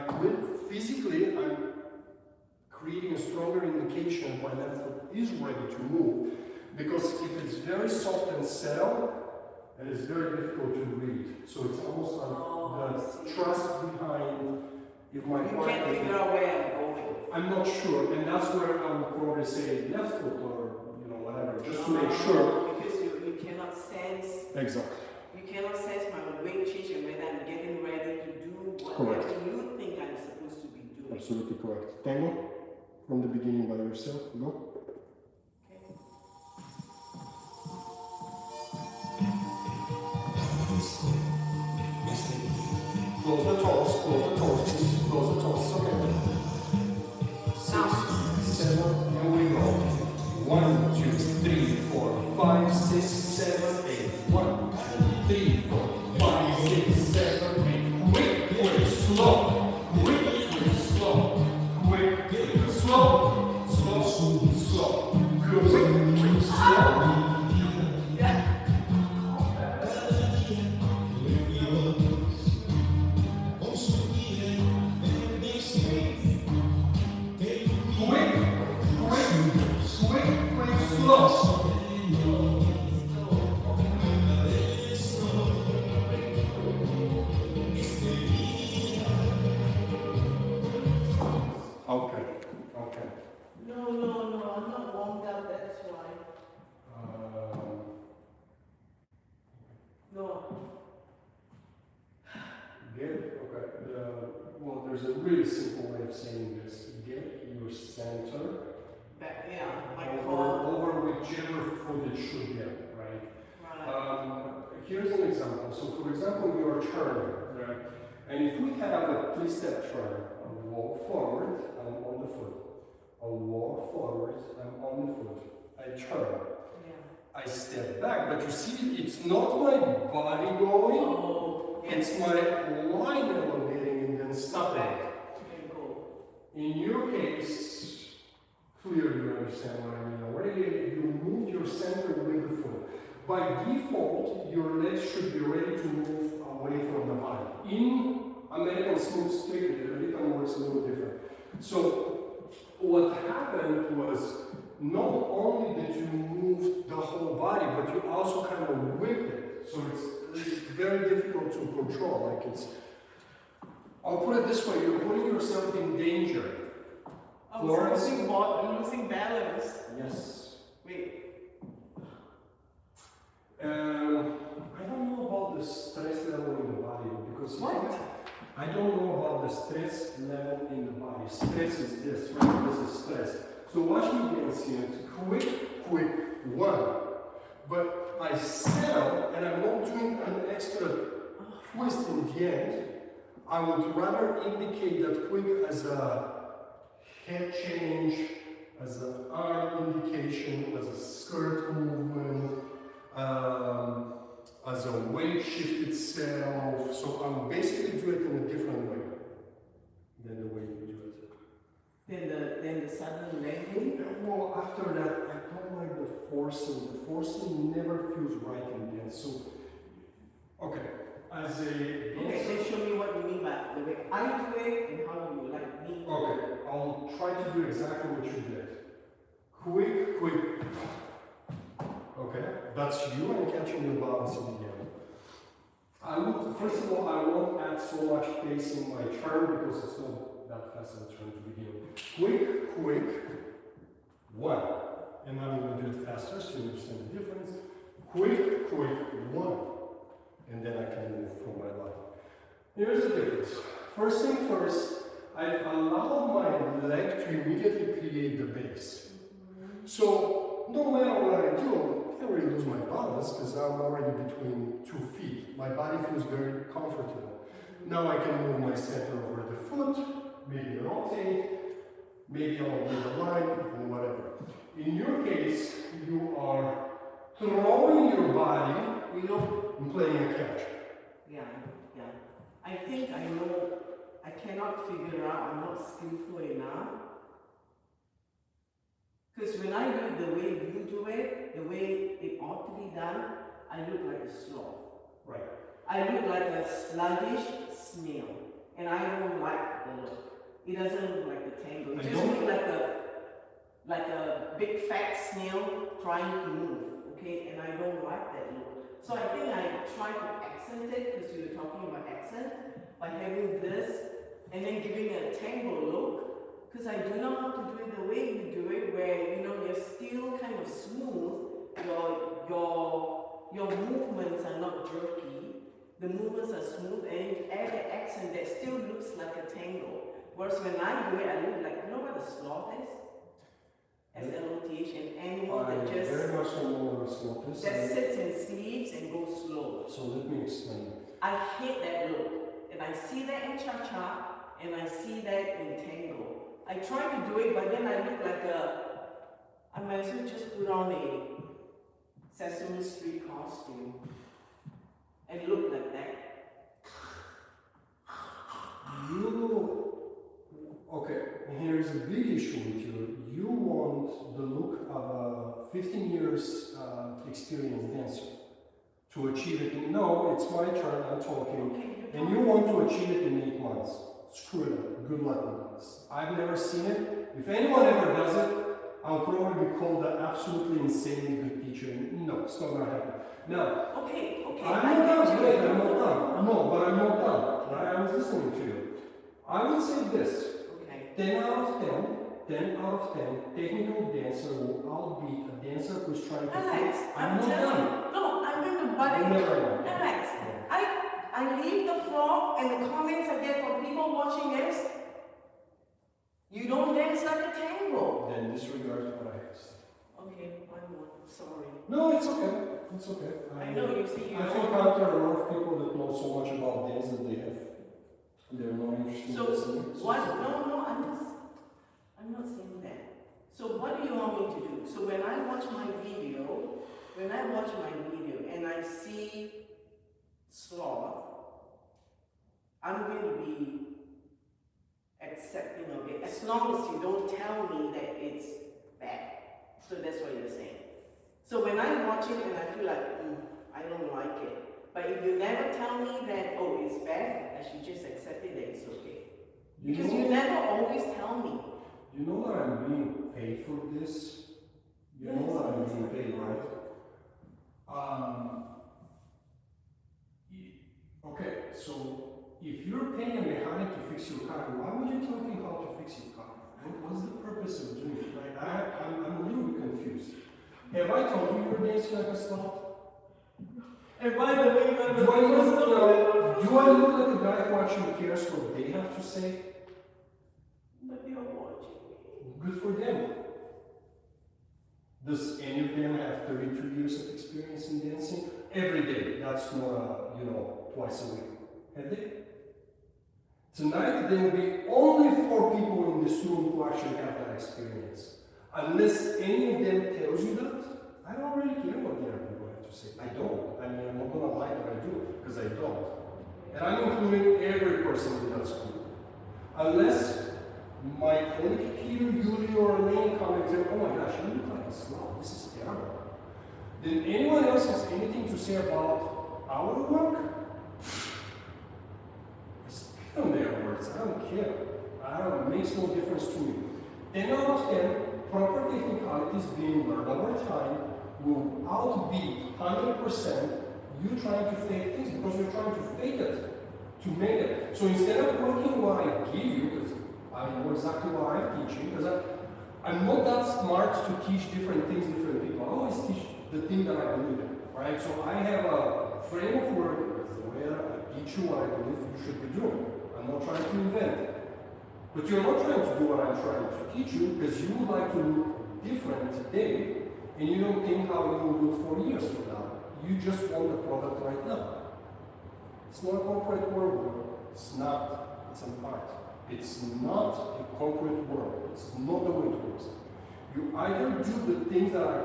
physically, I'm creating a stronger indication my left foot is ready to move. Because if it's very soft and settled, it is very difficult to read. So it's almost like the trust behind if my You partner. can't figure out where I'm going. I'm not sure, and that's where I would probably say left foot or whatever, just to make sure. Because you cannot sense. Exactly. You cannot sense my weight change and when I'm getting ready to do whatever Correct. you think I'm supposed to be doing. Absolutely correct. Tango, from the beginning by yourself, go. Close the toes, close the toes, please. Close the toes, okay. 6, 7, here we go. 1, 2, 3, 4, 5, 6, 7, 8. 1, 2, 3, 4, 5, 6, 7, 8. Quick, quick, slow. Quick, quick, slow. Quick, quick, slow. Slow, slow. Quick, quick, slow. Okay. No, I'm not warmed up, that's why. No. Well, there's a really simple way of saying this. Get your center Yeah, my over, core. over whichever foot it should get, right? here's an example. So for example, you are turning, right? And if we have a three-step turn, I walk forward, I'm on the foot. I walk forward, I'm on the foot. I turn. Yeah. I step back, but you see, it's not my body going, Oh, it's my line elongating and then stopping. Okay, go. In your case, clearly you understand what I mean already, you move your center with the foot. By default, your legs should be ready to move away from the body. In American Smooth Street, the rhythm works a little different. So, what happened was, not only did you move the whole body, but you also kind of whipped it. So it's very difficult to control. Like I'll put it this way, you're putting yourself in danger. I Florence? was losing balance. Yes. Wait. I don't know about the stress level in the body because I don't know about the stress level in the body. Stress is this, right? This is stress. So watch me dance here. Quick, one. But I settle and I'm not doing an extra twist in the end. I would rather indicate that quick as a head change, as an arm indication, as a skirt movement, as a weight shift itself. So I'm basically doing it in a different way than the way you do it. Then the sudden landing. Well, after that, I don't like the forcing. The forcing never feels right in dance. So, okay, as a Okay, then show me what you mean by the way I do it and how you like me. Okay, I'll try to do exactly what you did. Quick. Okay, that's you and catching your balance in the end. I would, first of all, I won't add so much pace in my turn because it's not that fast of a turn to begin with. Quick, one. And I'm going to do it faster so you understand the difference. Quick, one. And then I can move from my line. Here's the difference. First thing first, I allow my leg to immediately create the base. So, no matter what I do, I can't really lose my balance because I'm already between 2 feet. My body feels very comfortable. Now I can move my center over the foot, maybe rotate, maybe I'll move the line, and whatever. In your case, you are throwing your body, and playing a catch. Yeah. I think I know, I cannot figure out, I'm not skillful enough. Because when I do it the way you do it, the way it ought to be done, I look like a sloth. Right. I look like a sluggish snail. And I don't like the look. It doesn't look like a tango. It just looks like a big fat snail trying to move. Okay, and I don't like that look. So I think I try to accent it, because you were talking about accent, by having this and then giving it a tango look, because I do know how to do it the way you do it, where you're still kind of smooth, your movements are not jerky, the movements are smooth, and you add the accent that still looks like a tango. Whereas when I do it, I look like, you know what a sloth is? S-L-O-T-H, an animal that just very much know what a sloth is. that sits and sleeps and goes slow. So let me explain. I hate that look. And I see that in cha-cha, and I see that in tango. I try to do it, but then I look like I might as well just put on a Sesame Street costume and look like that. Okay, here's a big issue with you. You want the look of a 15 years experienced dancer to achieve it. No, it's my turn, I'm talking. And you want to achieve it in 8 months. Screw it up. Good luck with this. I've never seen it. If anyone ever does it, I'll probably be called an absolutely insanely good teacher. No, it's not gonna happen. Now, Okay. I'm not done. Wait, I'm not done. No, but I'm not done. Right? I was listening to you. I would say this. Okay. 10 out of 10, technical dancer will outbeat a dancer who's trying to Alex, I'm not telling done. you. No, I'm going to butt in. Never mind. Alex, I leave the floor, and the comments I get from people watching this, you don't dance like a tango. Then disregard what I asked. Okay, I'm sorry. No, it's okay. it's okay. I know you see you. I think out there are a lot of people that know so much about dance that they're not interested So in listening. what? No, I'm not saying that. So what do you want me to do? So when I watch my video, and I see sloth, I'm going to be accepting of it as long as you don't tell me that it's bad. So that's what you're saying. So when I watch it and I feel like I don't like it, but if you never tell me that it's bad, I should just accept it that it's okay. Because you never always tell me. You know that I'm being paid for this? You know that I'm being paid, right? Okay, so if you're paying a mechanic to fix your car, why would you tell me how to fix your car? What's the purpose of doing it? Like, I'm a little bit confused. Have I told you you're dancing like a slut? And by the way, Do I look like a guy who actually cares what they have to say? But you're watching me. Good for them. Does any of them have 33 years of experience in dancing? Every day. That's not, twice a week. Have they? Tonight, there will be only 4 people in this room who actually have that experience. Unless any of them tells you that, I don't really care what the other people have to say. I don't. I mean, I'm not going to lie that I do, because I don't. And I'm including every person in that school. Unless my colleague here, Yuri or Elaine, come and say, oh my gosh, you look like a slut. This is terrible. Then anyone else has anything to say about our work? Spit on their words. I don't care. It makes no difference to me. 10 out of 10, proper technicalities being learned over time will outbeat 100% you trying to fake things because you're trying to fake it, to make it. So instead of working what I give you, because I know exactly what I'm teaching, because I'm not that smart to teach different things, different people. I always teach the thing that I believe in, right? So I have a frame of work, that's the way I teach you what I believe you should be doing. I'm not trying to invent it. But you're not trying to do what I'm trying to teach you because you would like to look different today and you don't think how you will look 4 years from now. You just want the product right now. It's not a corporate world. It's not. It's an art. It's not a corporate world. It's not the way it works. You either do the things that I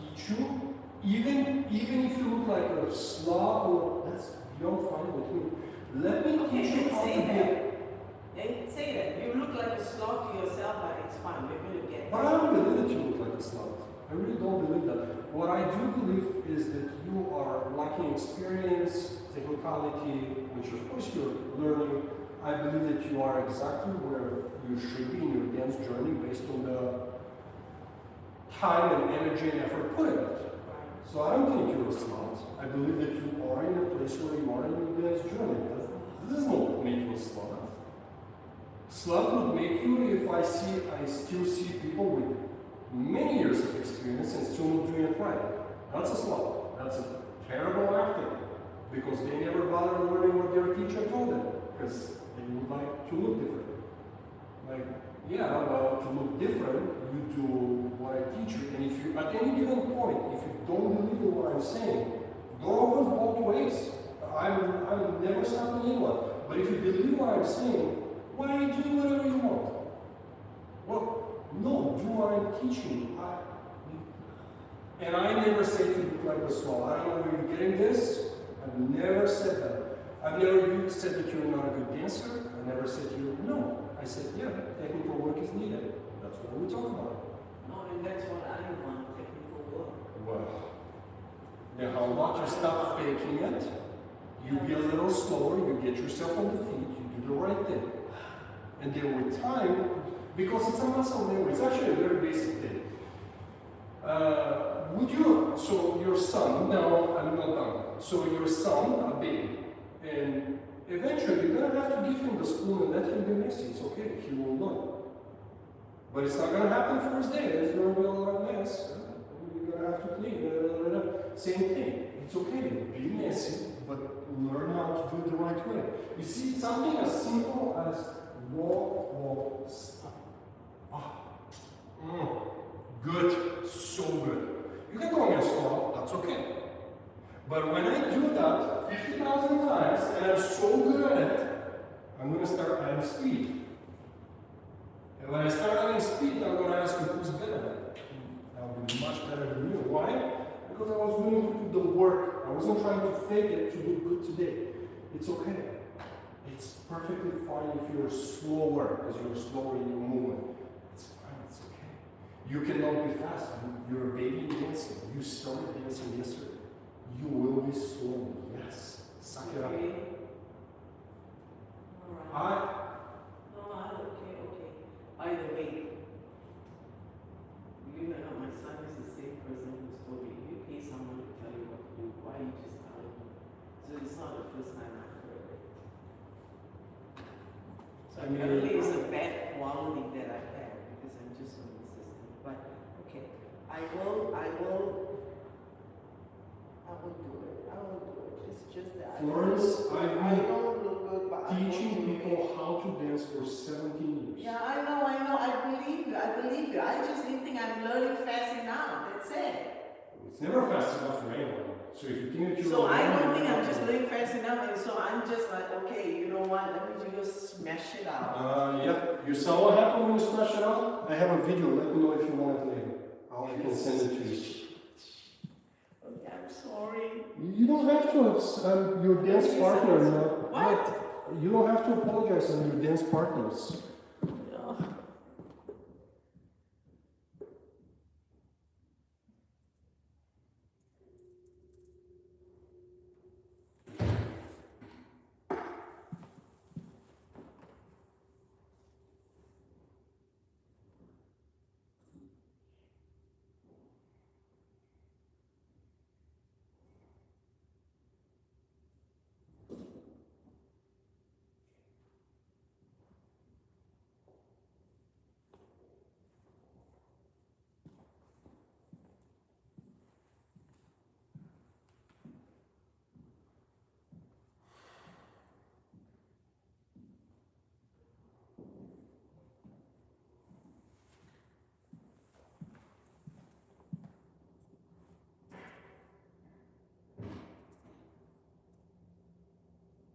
teach you, even if you look like a slob or that's beyond fine with me. Let me teach you how to be. Then say that. You look like a sloth to yourself, but it's fine. We're going to get But I don't believe that you look like a slut. I really don't believe that. What I do believe is that you are lacking experience, technicality, which of course you're learning. I believe that you are exactly where you should be in your dance journey based on the time and energy and effort put in it. So I don't think you're a slut. I believe that you are in a place where you are in your dance journey. This is not make you a slut. Slut would make you if I still see people with many years of experience and still not doing it right. That's a slut. That's a terrible actor because they never bother learning what their teacher told them because they would like to look different. Like, yeah, well, to look different, you do what I teach you, and if you, at any given point, if you don't believe in what I'm saying, door opens both ways. I'm never stopping anyone. But if you believe what I'm saying, why are you doing whatever you want? Well, no, do what I'm teaching you. And I never say to look like a slob. I don't know where you're getting this. I've never said that. I've never said that you're not a good dancer. I never said to you, no. I said, yeah, technical work is needed. That's what we talk about. No, and that's what I want, technical work. Well, then how about you stop faking it? You be a little slower, you get yourself on the feet, you do the right thing. And then with time, because it's a muscle memory, it's actually a very basic thing. So your son, now I'm not done. So your son, a baby, and eventually you're gonna have to give him the spoon and let him be messy. It's okay, he will learn. But it's not gonna happen first day. There's gonna be a lot of mess. You're gonna have to clean. Same thing. It's okay, be messy, but learn how to do it the right way. You see, something as simple as walk, stop. Good, so good. You can call me a slob, that's okay. But when I do that 50,000 times and I'm so good at it, I'm going to start adding speed. And when I start adding speed, I'm going to ask you who's better than me. I'll be much better than you. Why? Because I was willing to do the work. I wasn't trying to fake it to do good today. It's okay. It's perfectly fine if you're slower, because you're slower in your movement. It's fine, it's okay. You cannot be fast. You're a baby in dancing. You started dancing yesterday. You will be slow. Yes. Suck it up. Okay. All right. I Okay. By the way, you know my son is the same person who's told me, you pay someone to tell you what to do, why you just telling me? So it's not the first time I've heard it. So I mean, apparently it's a bad quality that I have because I'm just so insistent. But okay, I will do it. It's just that Florence, I I've don't look good, but been I teaching will do it. people how to dance for 17 years. Yeah, I know, I believe you. I just didn't think I'm learning fast enough, that's it. It's never fast enough for anyone. So if you think that you're So I don't think I'm just learning fast enough, and so I'm just like, okay, you know what, let me just smash it out. Yep. You saw what happened when you smash it out? I have a video. Let me know if you want it later. I can send it to you. Okay, I'm sorry. You don't have to. It's your dance partner. What? You don't have to apologize. I'm your dance partners. Yeah.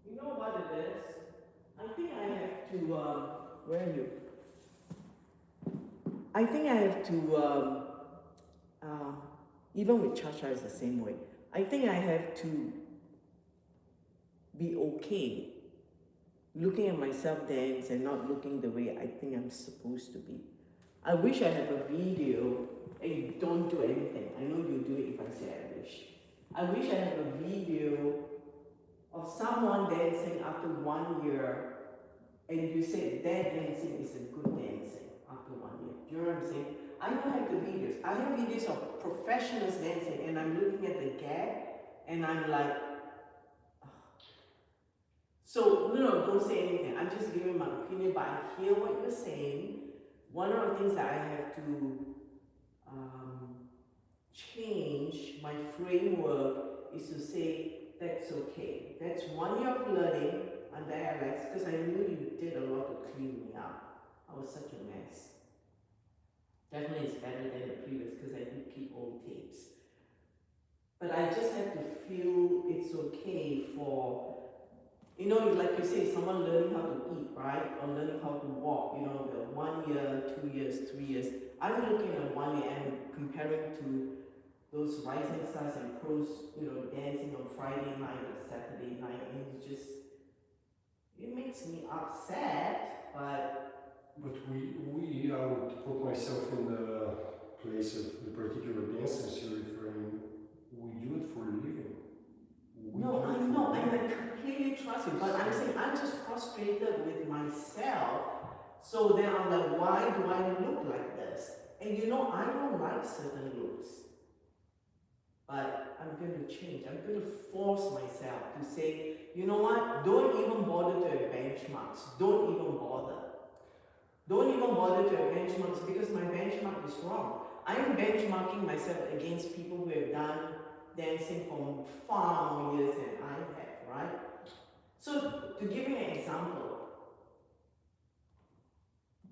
You know what it is? I think I have to, where are you? I think I have to, even with Cha-Cha is the same way. I think I have to be okay looking at myself dance and not looking the way I think I'm supposed to be. I wish I had a video, and you don't do anything. I know you do it if I say I wish. I wish I had a video of someone dancing after 1 year, and you say that dancing is a good dancing after 1 year. Do you know what I'm saying? I don't have the videos. I have videos of professionals dancing, and I'm looking at the gap, and I'm like, oh. So, no, don't say anything. I'm just giving my opinion, but I hear what you're saying. One of the things that I have to change my framework is to say, that's okay. That's 1 year of learning under Alex, because I knew you did a lot to clean me up. I was such a mess. Definitely it's better than the previous, because I did keep old tapes. But I just have to feel it's okay for, you know, like you say, someone learning how to eat, right? Or learning how to walk, you know, the 1 year, 2 years, 3 years. I'm looking at 1 year and comparing to those rising stars and pros, you know, dancing on Friday night or Saturday night, and it's just, it makes me upset, but I would put myself in the place of the particular dancers you're referring. We do it for a living. no, I know, and I completely trust you, but I'm saying I'm just frustrated with myself. So then I'm like, why do I look like this? And you know, I don't like certain looks. But I'm going to change. I'm going to force myself to say, you know what? Don't even bother to have benchmarks. Don't even bother. Don't even bother to have benchmarks, because my benchmark is wrong. I'm benchmarking myself against people who have done dancing for far more years than I have, right? So to give you an example,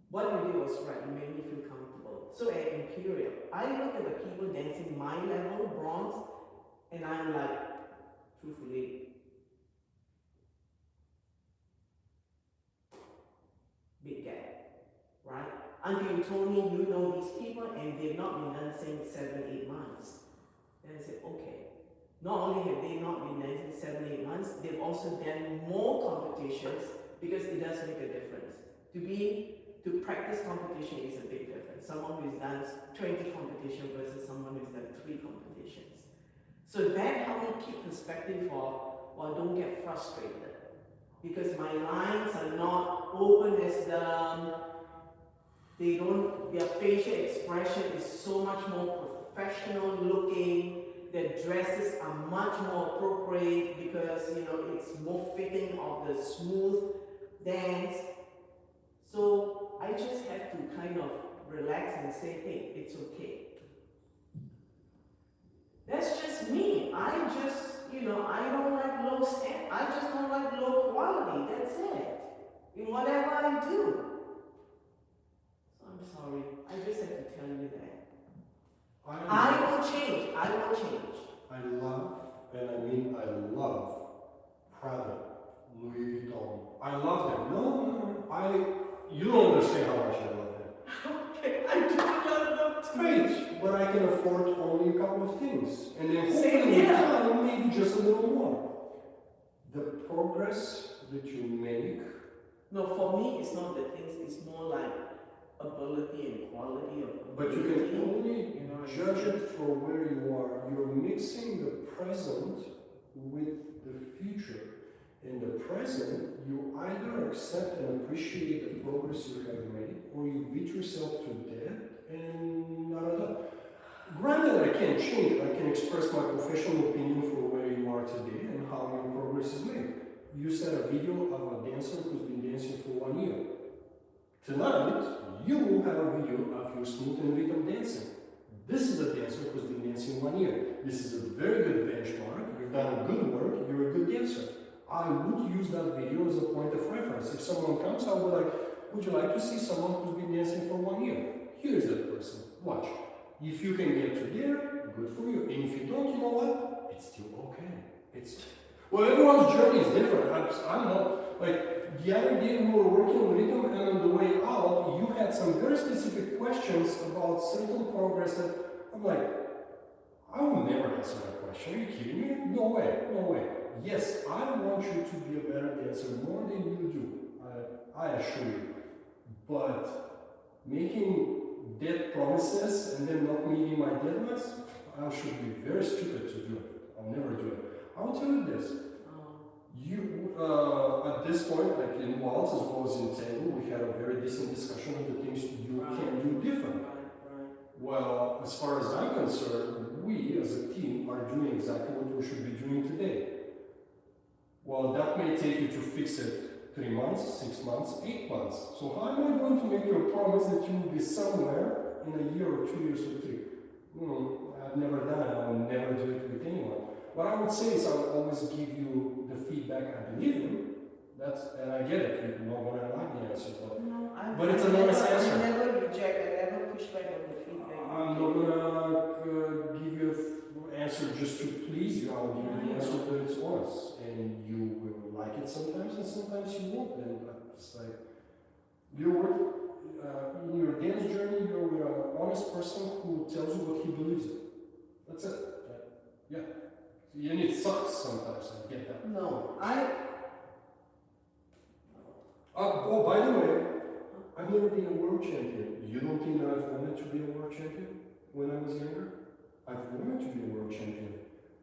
what you did was right. You made me feel comfortable. So at Imperial, I look at the people dancing my level, bronze, and I'm like, truthfully. Big gap, right? Until you told me you know these people and they've not been dancing 7-8 months. Then I said, okay. Not only have they not been dancing 7-8 months, they've also done more competitions because it does make a difference. To practice competition is a big difference. Someone who's done 20 competitions versus someone who's done 3 competitions. So that helped me keep perspective of, well, don't get frustrated. Because my lines are not open as their facial expression is so much more professional looking, their dresses are much more appropriate because, it's more fitting of the smooth dance. So I just have to kind of relax and say, hey, it's okay. That's just me. I don't like low standard. I just don't like low quality. That's it. In whatever I do. So I'm sorry. I just have to tell you that. I will change. I will change. I love, and I mean I love, Prada, Louis Vuitton. I love them. No, you don't understand how much I love them. Okay, I do love them too. Great, but I can afford only a couple of things. And then Same hopefully with here. time, maybe just a little more. The progress that you make. No, for me, it's not the things. It's more like ability and quality of. But you can only it's judge it for where you are. You're mixing the present with the future. In the present, you either accept and appreciate the progress you have made, or you beat yourself to death and not at all. Granted, I can't change. I can express my professional opinion for where you are today and how your progress is made. You said a video of a dancer who's been dancing for 1 year. Tonight, you will have a video of your smooth and rhythm dancing. This is a dancer who's been dancing 1 year. This is a very good benchmark. You've done good work. You're a good dancer. I would use that video as a point of reference. If someone comes, I would like, would you like to see someone who's been dancing for 1 year? Here's that person. Watch. If you can get to there, good for you. And if you don't, you know what? It's still okay. Well, everyone's journey is different. I'm not, like, the other day we were working on rhythm, and on the way out, you had some very specific questions about certain progress that I'm like, I will never answer that question. Are you kidding me? No way. Yes, I want you to be a better dancer more than you do. I assure you. But making dead promises and then not meeting my deadlines, I should be very stupid to do it. I'll never do it. I'll tell you this. You, at this point, like in Waltz as well as in Tango, we had a very decent discussion of the things you can do different. Well, as far as I'm concerned, we as a team are doing exactly what we should be doing today. Well, that may take you to fix it 3 months, 6 months, 8 months. So how am I going to make you a promise that you will be somewhere in a year or 2 years or 3? I've never done it. I will never do it with anyone. What I would say is I would always give you the feedback I believe in. And I get it. You're not going to like the answer, but it's a nice answer. I never reject. I never push back on the feedback. I'm not going to give you an answer just to please you. I'll give you the answer that it's honest. And you will like it sometimes, and sometimes you won't. And it's like, in your dance journey, you're with an honest person who tells you what he believes in. That's it. Yeah. And it sucks sometimes, I get that. No, Oh, by the way, I've never been a world champion. You don't think that I've wanted to be a world champion when I was younger? I've wanted to be a world champion,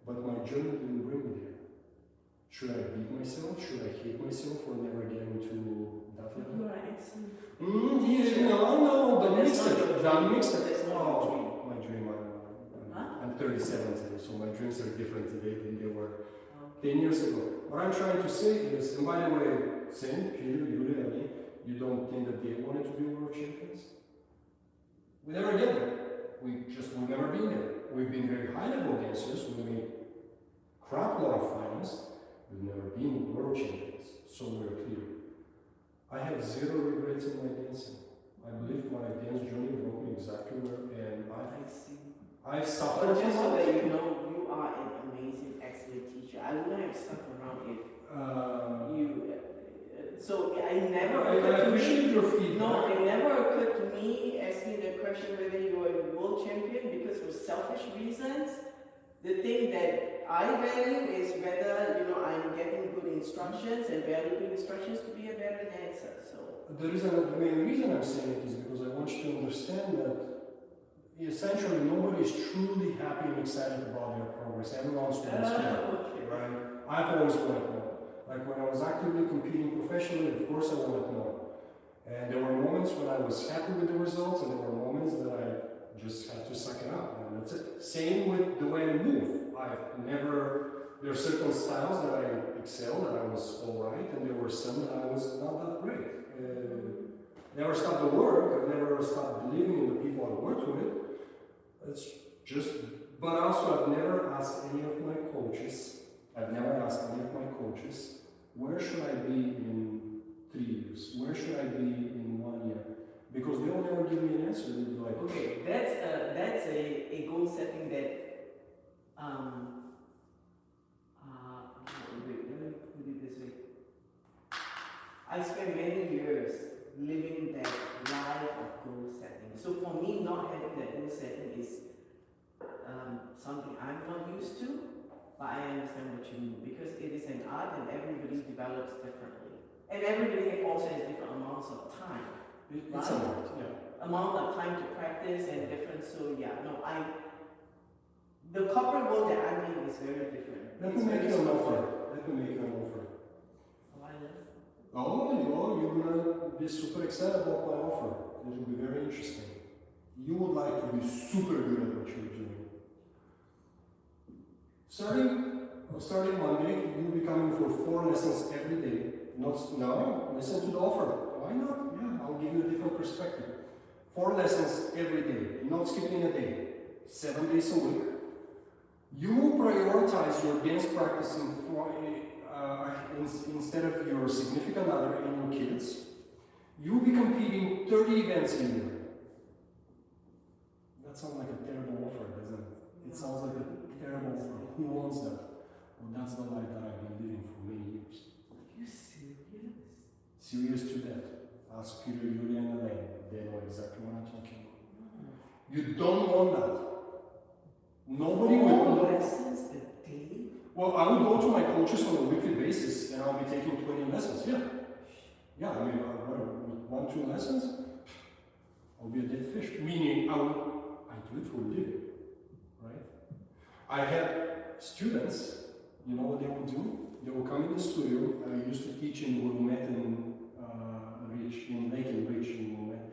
but my journey didn't bring me there. Should I beat myself? Should I hate myself for never getting to that level? right. No, don't mix it. Don't mix it. That's not Oh, my dream. I'm 37 today, so my dreams are different today than they were 10 years ago. What I'm trying to say is, and by the way, Sam, Peter, Yulia, and me, you don't think that they wanted to be world champions? We never get there. We've never been there. We've been very high level dancers, we made crap load of finals, we've never been world champions, so we're clear. I have zero regrets in my dancing. I believe my dance journey brought me exactly where, and I've suffered But just so a lot. that you know, you are an amazing, excellent teacher. I wouldn't have stuck around if Uh, you. So I never I occurred to me. appreciate your feedback. No, it never occurred to me asking the question whether you are a world champion because for selfish reasons, the thing that I value is whether I'm getting good instructions and valuable instructions to be a better dancer. So The main reason I'm saying it is because I want you to understand that essentially nobody is truly happy and excited about their progress. Everyone's doing okay. right? I've always wanted more. Like when I was actively competing professionally, of course I wanted more. And there were moments when I was happy with the results, and there were moments that I just had to suck it up, and that's it. Same with the way I move. There are certain styles that I excel, that I was alright, and there were some that I was not that great. Never stopped the work, I've never stopped believing in the people I worked with. It's just, but also I've never asked any of my coaches, where should I be in 3 years? Where should I be in 1 year? Because they'll never give me an answer. They'll be like, Okay, that's a goal setting that wait, let me put it this way. I spent many years living that life of goal setting. So for me, not having that goal setting is something I'm not used to, but I understand what you mean because it is an art and everybody develops differently. And everybody also has different amounts of time. it's a lot, yeah. Amount of time to practice and different. So yeah, no, the corporate world that I'm in is very different. Let It's me make very you an structured. offer. Let me make you an offer. Why then? Oh, you're gonna be super excited about my offer. It will be very interesting. You would like to be super good at what you're doing. Starting Monday, you'll be coming for 4 lessons every day. No, listen to the offer. Why not? Yeah, I'll give you a different perspective. 4 lessons every day, not skipping a day, 7 days a week. You will prioritize your dance practice instead of your significant other and your kids. You'll be competing 30 events a year. That sounds like a terrible offer, doesn't it? It sounds like a terrible offer. Who wants that? Well, that's the life that I've been living for many years. Are you serious? Serious to that. Ask Peter, Julia, and Elaine. They know exactly what I'm talking about. You don't want that. Nobody will. 4 lessons a day? Well, I will go to my coaches on a weekly basis and I'll be taking 20 lessons. Yeah. Yeah, I mean, 1-2 lessons, I'll be a dead fish. Meaning, I do it for a living. Right? I had students, you know what they would do? They would come in the studio. I used to teach in Wilmette and Lake and Ridge in Wilmette.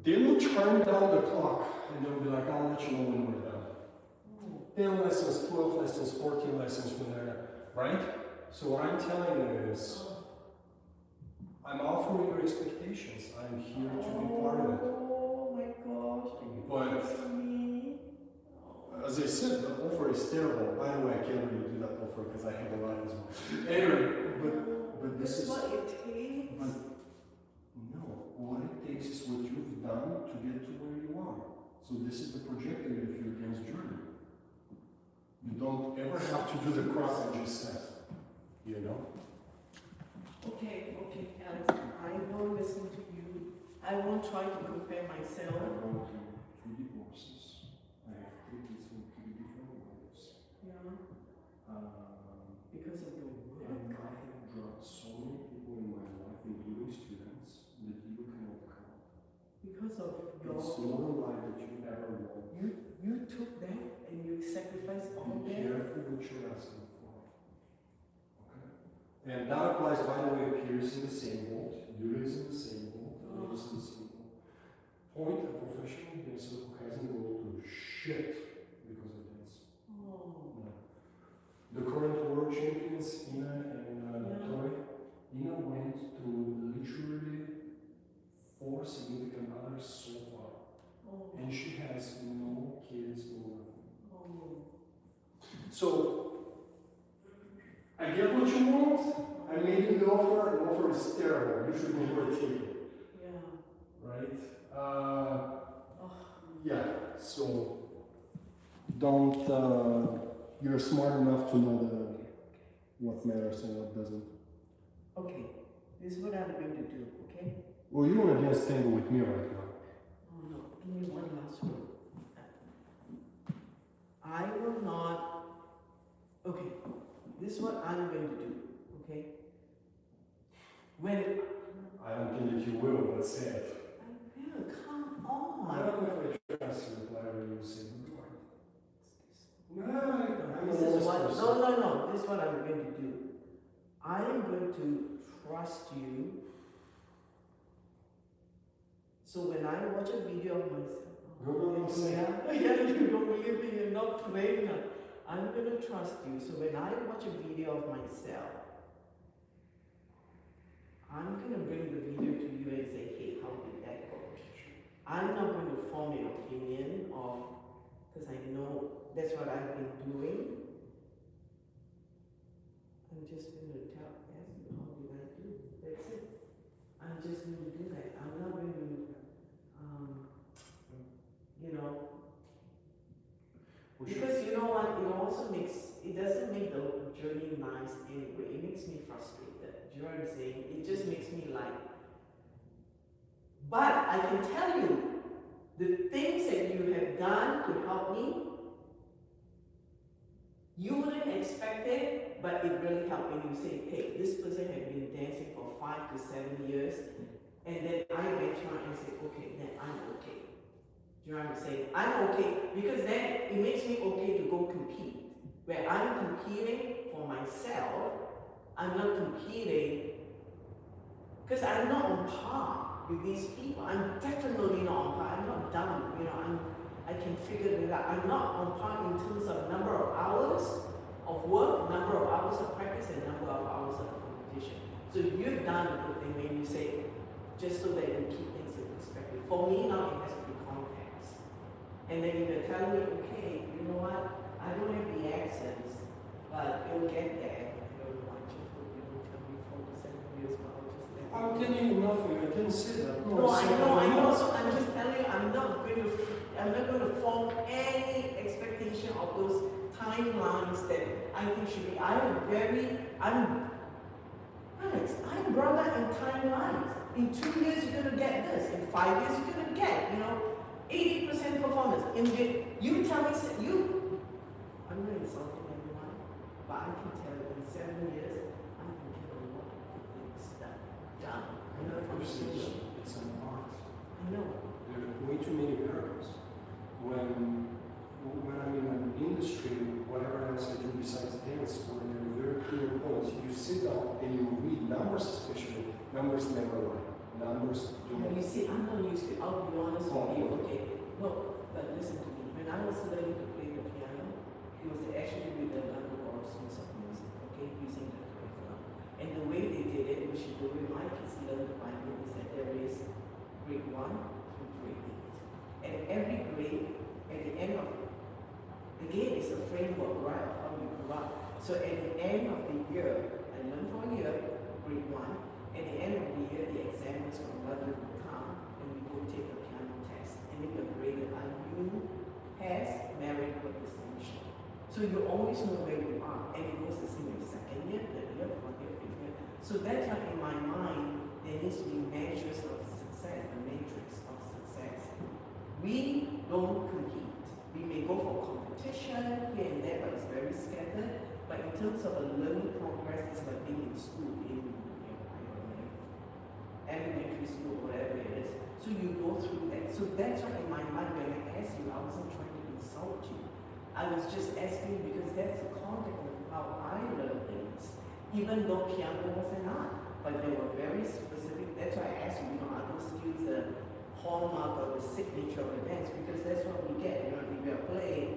They would turn down the clock and they would be like, I'll let you know when we're done. 10 lessons, 12 lessons, 14 lessons when they're done, right? So what I'm telling you is, I'm offering your expectations. I'm here to be part of it. Oh my gosh. But For me. as I said, the offer is terrible. By the way, I can't really do that offer because I have a life as well. Anyway, but this is what it takes. But no, what it takes is what you've done to get to where you are. So this is the trajectory of your dance journey. You don't ever have to do the cross I just said. You know? Okay, Alex, I will listen to you. I won't try to compare I myself. went through 2 divorces. I have 3 kids from 3 different wives. Yeah, because of the work. And I have dropped so many people in my life, including students, that you cannot count. Because of It's your. not a life that you ever want. You took that and you sacrificed all Be that. careful what you're asking for. Okay? And that applies, by the way, Pierce in the same boat, Yuri is in the same boat, and is in the same boat. Point a professional dancer who hasn't gone to shit because of dance. Oh. No. The current world champions, Ina and Toy, Ina went through literally 4 significant others so far. Oh. And she has no kids, no nothing. Oh. So, I get what you want. I made you the offer. The offer is terrible. You should never take it. Yeah. Right? Oh. Yeah. So, don't, you're smart enough to know what matters and what doesn't. Okay, this is what I'm going to do, okay? Well, you don't against tango with me right now. Oh no, give me one last word. I will not, okay, this is what I'm going to do, okay? When, I don't think that you will, but say it. I will, come I on. don't know if I trust you, whatever you say. No, I'm This is what, no, this is what I'm going to do. I am going to trust you. So when I watch a video of myself, Go, say it. yeah, you don't believe me, you're not praying. I'm going to trust you. So when I watch a video of myself, I'm going to bring the video to you and say, hey, how did that go? I'm not going to form an opinion of, because I know that's what I've been doing. I'm just going to ask you, how did I do? That's it. I'm just going to do that. I'm not going to, you know, because you know what, it also makes, it doesn't make the journey nice anyway. It makes me frustrated. Do you know what I'm saying? It just makes me like, but I can tell you, the things that you have done to help me, you wouldn't expect it, but it really helped me. You say, hey, this person had been dancing for 5 to 7 years, and then I venture out and say, okay, then I'm okay. Do you know what I'm saying? I'm okay, because then it makes me okay to go compete. Where I'm competing for myself, I'm not competing, because I'm not on par with these people. I'm definitely not on par. I'm not dumb, you know, I can figure it out. I'm not on par in terms of number of hours of work, number of hours of practice, and number of hours of competition. So you've done a good thing when you say, just so that you keep things in perspective. For me now, it has to be context. And then you're telling me, okay, you know what? I don't have the accents, but it'll get there. I don't know. I just hope you don't tell me 4 to 7 years, but I'll just let I'm telling you nothing, I didn't say that. No, I know. So I'm just telling you, I'm not going to form any expectation of those timelines that I think should be. Alex, I'm brought up in timelines. In 2 years, you're going to get this. In 5 years, you're going to get, 80% performance. You tell me, I'm not insulting anyone, but I can tell you in 7 years, I'm going to get a lot of good things done. I know conversation, it's an art. I know. There are way too many variables. When I'm in an industry, whatever else I do besides dance, when there are very clear points, you sit down and you read numbers, especially numbers never lie. Numbers do Yeah, not. you see, I'm not used to, I'll be honest with you, okay? No, but listen to me. When I was learning to play the piano, it was actually with the London Oral Schools of Music, okay, using the curriculum. And the way they did it, which is the way my kids learn the Bible, is that there is grade 1 through grade 8. And every grade, at the end of it, again, it's a framework, right, of how you grew up. So at the end of the year, I learned for a year, grade 1. At the end of the year, the examiners from London will come and we go take a piano test. And if you're graded, are you pass, merit, or distinction? So you always know where you are. And it goes the same with second year, third year, fourth year, fifth year. So that's why in my mind, there needs to be measures of success, the matrix of success. We don't compete. We may go for competition here and there, but it's very scattered. But in terms of a learning progress, it's like being in school, elementary school, whatever it is. So you go through that. So that's why in my mind, when I asked you, I wasn't trying to insult you. I was just asking because that's the context of how I learn things. Even though piano was an art, but they were very specific. That's why I asked you, are those skills the hallmark or the signature of the dance? Because that's what we get. If you're playing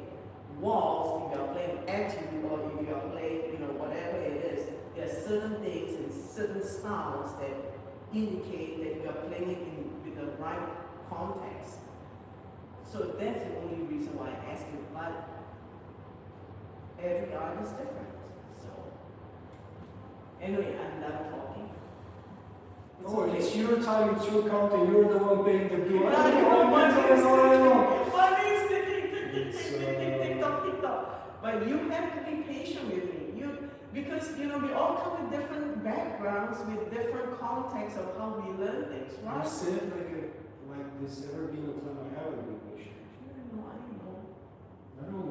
waltz, if you're playing etude, or if you're playing, whatever it is, there are certain things and certain styles that indicate that you are playing it with the right context. So that's the only reason why I ask you, but every art is different. So anyway, I'm done talking. It's your time, it's your content, you're the one paying the bill. I know, money is sticking. It's TikTok. But you have to be patient with me. Because we all come with different backgrounds, with different contexts of how we learn things, I right? said like this never been a time I haven't been patient. I know.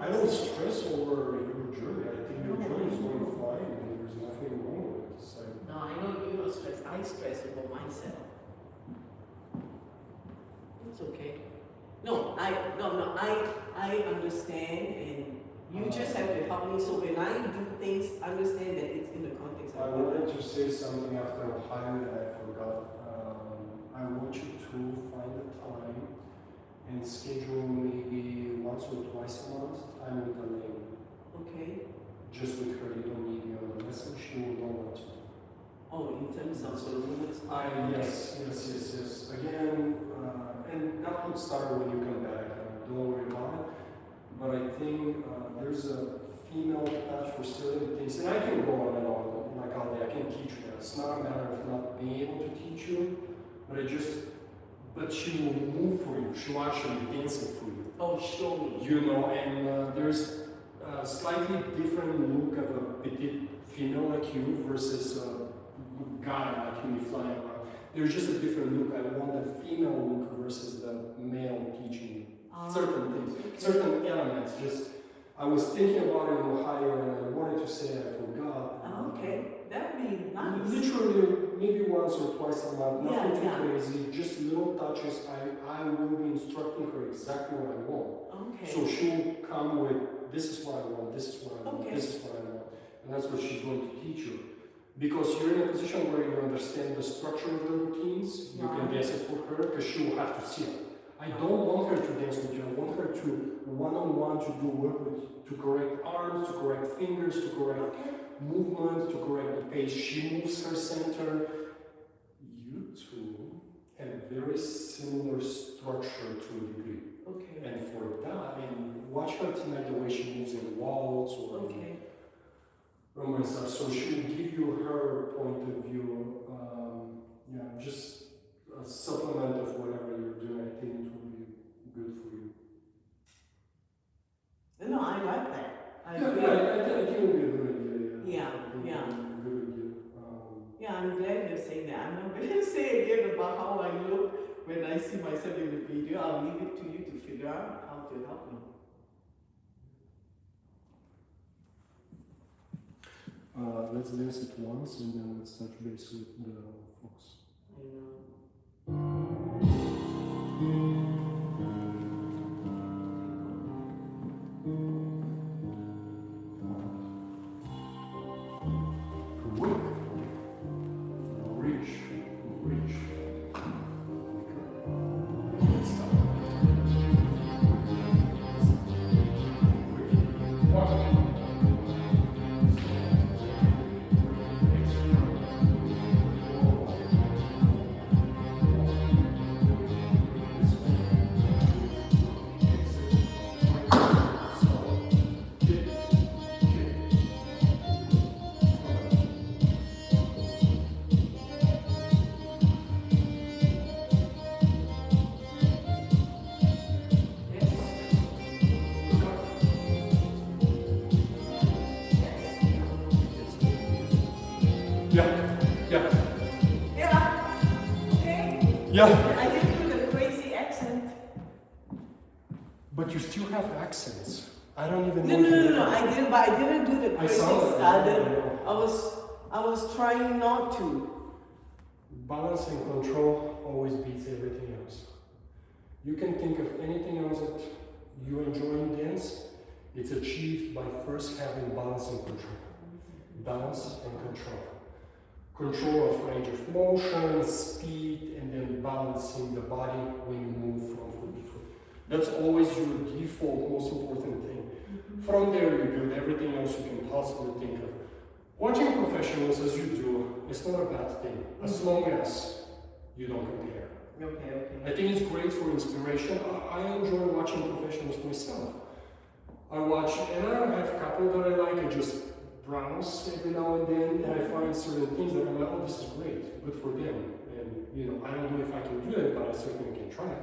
I don't stress over your journey. I think your journey is going fine and there's nothing wrong with it. It's like, No, I know you are stressed. I stress over myself. It's okay. No, I understand, and you just have to help me. So when I do things, understand that it's in the context I of wanted to say something after Ohio that I forgot. I want you to find a time and schedule maybe once or twice a month time with Elaine. Okay. Just with her, you don't need me on the message, she will know what to do. Oh, in terms of the rules. Yes. Again, and that would start when you come back. Don't worry about it. But I think there's a female touch for certain things, and I can go on and on like all day. I can teach you that. It's not a matter of not being able to teach you, but she will move for you. She will actually dance it for you. Oh, show me. And there's a slightly different look of a petite female like you versus a guy like you flying around. There's just a different look. I want the female look versus the male teaching you certain things, certain elements. I was thinking about it in Ohio and I wanted to say I forgot. Okay, that would be nice. Literally, maybe once or twice a month, nothing Yeah. too crazy, just little touches. I will be instructing her exactly what I want. Okay. So she'll come with, this is what I want, this is what I want, Okay. this is what I want. And that's what she's going to teach you. Because you're in a position where you understand the structure of the routines, you can dance it for her, because she will have to see it. I don't want her to dance with you, I want her to one-on-one to do work with, to correct arms, to correct fingers, to correct movement, to correct the pace she moves her center. You two have very similar structure to a degree. Okay. And for that, watch her tonight the way she moves in waltz or Roman stuff. So she'll give you her point of view. Just a supplement of whatever you're doing. I think it will be good for you. No, I like that. I think it will be a good idea. Yeah. Good idea. Yeah, I'm glad you're saying that. I'm not going to say again about how I look when I see myself in the video. I'll leave it to you to figure out how to help me. Let's dance it once and then let's touch base with the folks. I know. Reach. Yeah. I didn't do the crazy accent. But you still have accents. I don't even know. No. I didn't. But I didn't do the crazy sudden. I was trying not to. Balance and control always beats everything else. You can think of anything else that you enjoy in dance. It's achieved by first having balance and control. Balance and control. Control of range of motion, speed, and then balancing the body when you move from foot to foot. That's always your default, most important thing. From there, you build everything else you can possibly think of. Watching professionals as you do is not a bad thing, as long as you don't compare. Okay. I think it's great for inspiration. I enjoy watching professionals myself. I watch, and I have a couple that I like. I just browse every now and then, and I find certain things that I'm like, oh, this is great, good for them. And I don't know if I can do it, but I certainly can try it.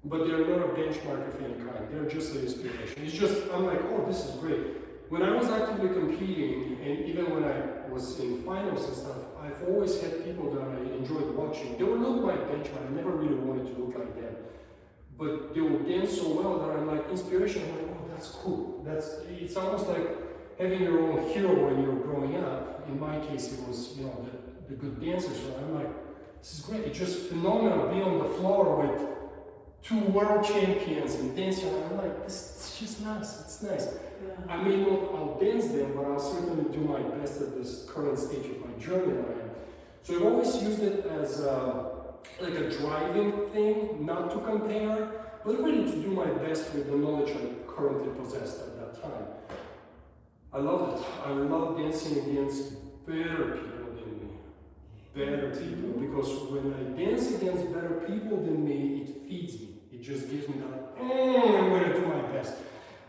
but they're not a benchmark of any kind. They're just an inspiration. It's just, I'm like, oh, this is great. When I was actively competing, and even when I was in finals and stuff, I've always had people that I enjoyed watching. They were not my benchmark. I never really wanted to look like them. But they would dance so well that I'm like, inspiration. I'm like, oh, that's cool. It's almost like having your own hero when you're growing up. In my case, it was, you know, the good dancers. So I'm like, this is great. It's just phenomenal. Be on the floor with 2 world champions and dancing. I'm like, this is just nice. It's nice. Yeah. I may not outdance them, but I'll certainly do my best at this current stage of my journey that I am. So I've always used it as like a driving thing, not to compare, but really to do my best with the knowledge I currently possessed at that time. I love it. I love dancing against better people than me. Better people, because when I dance against better people than me, it feeds me. It just gives me that, I'm going to do my best.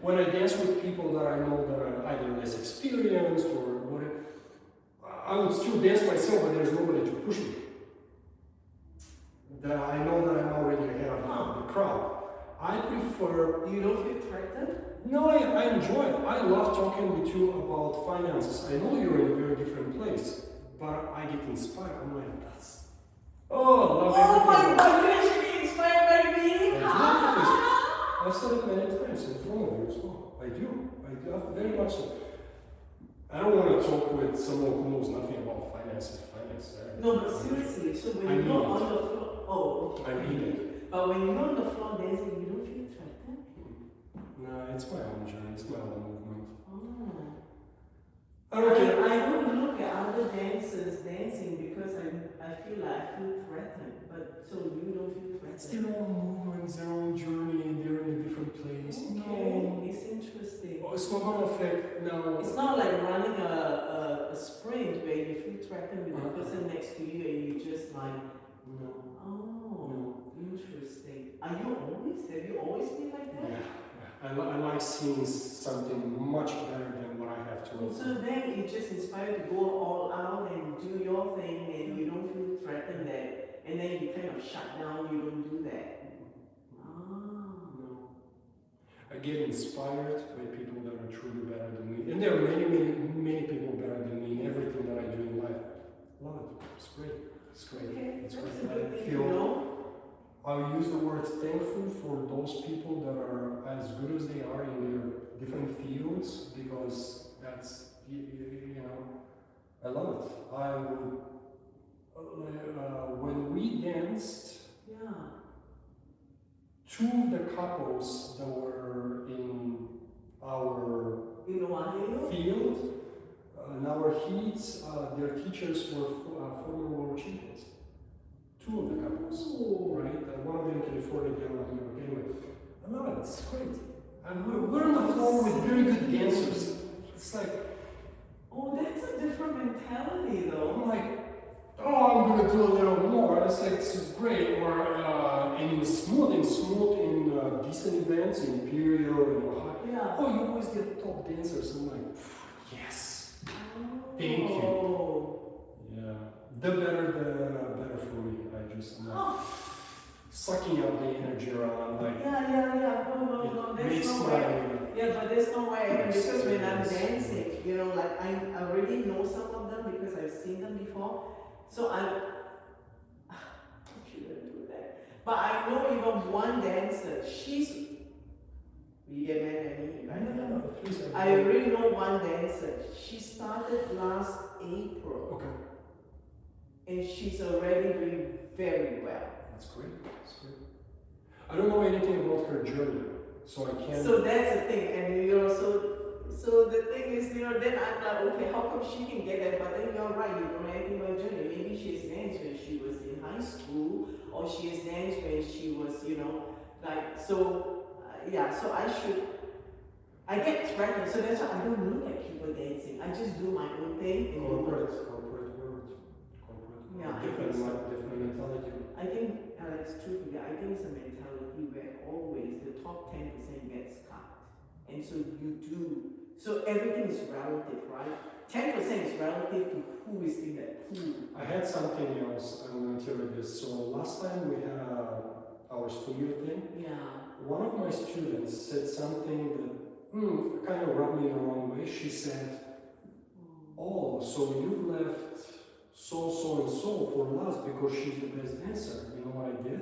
When I dance with people that I know that are either less experienced or whatever, I would still dance myself, but there's nobody to push me. That I know that I'm already ahead of the crowd. I prefer. You don't feel threatened? No, I enjoy it. I love talking with you about finances. I know you're in a very different place, but I get inspired. I'm like, that's. Oh, I love Oh everything. my God, you actually inspired by me! I've said it many times in front of you as well. I do very much so. I don't want to talk with someone who knows nothing about finance. No, but seriously, so when I you're mean not it. on the floor, oh, okay. I mean it. But when you're on the floor dancing, you don't feel threatened? No, it's my own journey. It's my own movement. Oh. I don't care. I don't look at other dancers dancing because I feel like I feel threatened. But so you don't feel It's threatened? their own movement, their own journey. They're in a different place. Okay, No. it's interesting. Oh, it's not going to affect. No. It's not like running a sprint where you feel threatened with the Uh-huh. person next to you and you just like, No. oh, No. interesting. Have you always been like that? Yeah. I like seeing something much better than what I have to So offer. then it just inspired to go all out and do your thing and you don't feel threatened that, and then you kind of shut down, you don't do that. Ah. No. I get inspired by people that are truly better than me. And there are many people better than me in everything that I do in life. Love it. It's great. It's great. Okay, It's that's great. a good I thing to feel know. I use the word thankful for those people that are as good as they are in their different fields, because that's, you know, I love it. I would, when we danced, Yeah. 2 of the couples that were in our You know what I do? field, in our heats, their teachers were former world champions. 2 of the couples, Ooh. right? One of them in California, the other one in New York. Anyway, I love it. It's great. And we're on the floor with very good dancers. It's like, Oh, that's a different mentality though. I'm like, oh, I'm gonna do a little more. It's like, this is great. Or and in smooth, in decent events, in Imperial, in Ohio. Yeah. Oh, you always get top dancers. I'm like, yes. Thank you. Oh. Yeah. The better for me. I just I'm like, Oh. sucking up the energy around. Like, Yeah. No, it there's makes no my way. Yeah, but there's no way, because when I'm Yes. dancing, you know, like I already know some of them because I've seen them before. So I shouldn't do that. But I know even one dancer, you get mad at me, right? Please, I already know one dancer. She started last April Okay, and she's already doing very well. that's great. That's great. I don't know anything about her journey, so I can't. So that's the thing, and you know, so the thing is, you know, then I'm like, okay, how come she can get that? But then you're right, you don't know anything about journey. Maybe she's danced when she was in high school, or she has danced when she was, you know, like, so, yeah, so I get threatened, so that's why I don't look at people dancing. I just do my own thing. And Corporate world. Yeah, I different, think so. different mentality. I think it's true for you. I think it's a mentality where always the top 10% gets cut. And so you do. So everything is relative, right? 10% is relative to who is in that pool. I had something else. I'm going to tell you this. So last time we had our studio thing, Yeah. one of my students said something that kind of rubbed me the wrong way. She said, "Oh, so you left so and so for last because she's the best dancer." You know what I did?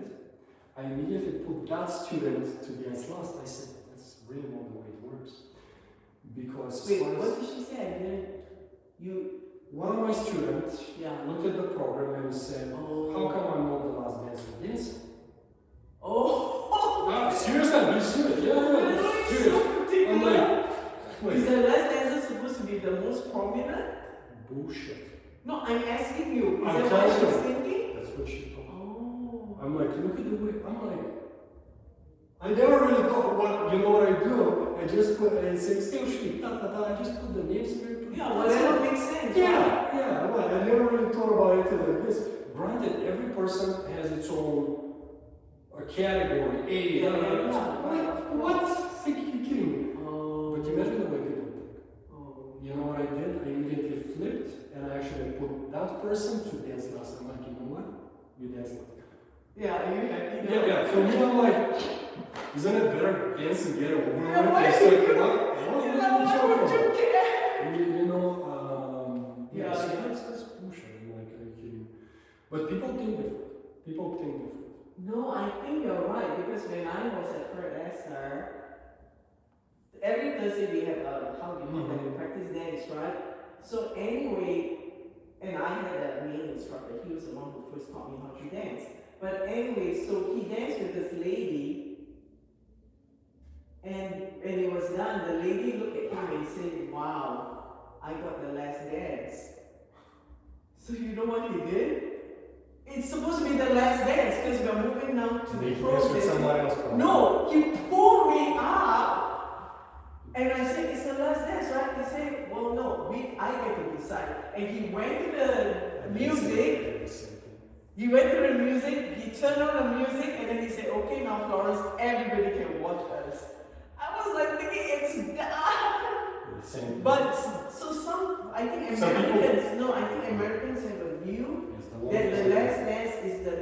I immediately put that student to dance last. I said, "That's really not the way it works." Because Wait, as far what as did she say? I didn't. You. one of my students Yeah. looked at the program and said, Oh. "How come I'm not the last dancer dancing?" Oh. Seriously, I'm being serious. Yeah, serious. I'm like, Is wait, the last dancer supposed to be the most prominent? bullshit. No, I'm asking you. Is I'm that what telling she's you. thinking? That's what she told me. Oh. I'm like, look at the way, I'm like, I never really thought what, you know what I do? I just put, and say, still she, I just put the names here. Yeah, whatever makes sense. Yeah, well, I never really thought about it like this. Granted, every person has its own category, A, what? Think you're kidding me? Oh. But imagine the way people think. Oh. You know what I did? I immediately flipped and I actually put that person to dance last. I'm like, you know what? You dance last. Yeah, are you happy now? Yeah. For me, I'm like, isn't it better dance and get it over with? Yeah, why It's would like, you- what? Yeah, What are why you would talking you about? care? You know, yeah, Yeah. so that's bullshit. I'm like, are you kidding? But people think different. People think different. No, I think you're right because when I was at Fred Esther, every Thursday we have how do you call that? We practice dance, right? So anyway, and I had a main instructor. He was the one who first taught me how to dance. But anyway, so he danced with this lady, and when it was done, the lady looked at him and said, "Wow, I got the last dance." So you know what he did? It's supposed to be the last dance because we're moving now to They the dance with process. someone else. probably. No, he pulled me up, and I said, "It's the last dance, right?" He said, "Well, no, I get to decide." And he went to the music. He went to the music. He turned on the music, and then he said, "Okay, now Florence, everybody can watch us." I was like thinking, it's done. Same. But so I think Some people- Americans, no, I think Americans have a view that the last dance is the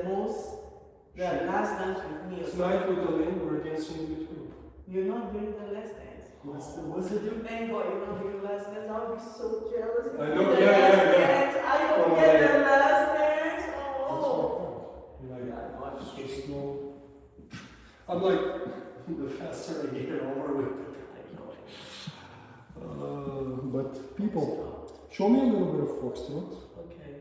last dance with me. Or something. Tonight with the lane, we're dancing in between. You're not doing the last dance. What's the difference? Thank God you're not doing the last dance. I'll be so jealous. I You know, do the yeah, last yeah. dance. I don't Oh, get yeah. the last dance. That's Oh. my point. Like, it's just no. I'm like, the faster I get it over with. But people, show me a little bit of foxtrot. Okay.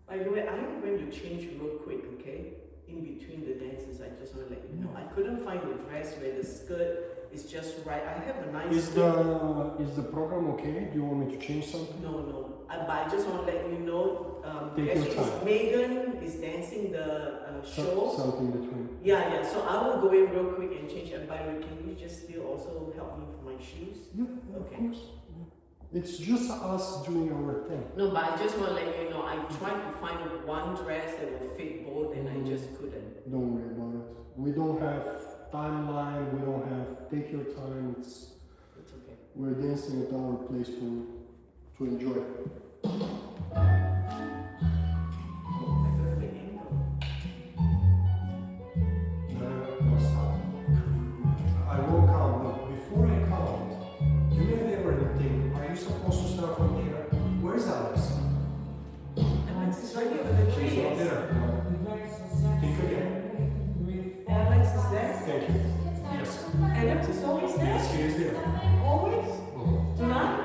By the way, I am going to change real quick, okay? In between the dances, I just want to let you know. I couldn't find the dress where the skirt is just right. I have a nice Is the program okay? Do you want me to change something? No. But I just want to let you know. Take your actually, time. Megan is dancing the show. Something between. Yeah. So I will go in real quick and change. And by the way, can you just still also help me with my shoes? Yeah, Okay. of course. Yeah. It's just us doing our thing. No, but I just want to let you know. I tried to find one dress that will fit both, and I just couldn't. Don't worry about it. We don't have timeline. We don't have take your time. It's okay. We're dancing at our place to enjoy. Oh, I got the angle. No, stop. I will count, but before I count, do you ever think, are you supposed to start from here? Where's Alex? Alex is right here with the She's not trees. there. No. Think again. Alex is there. Thank you. Yes. Alex is always there. Yes, she is there. Always. Mhm. Tonight.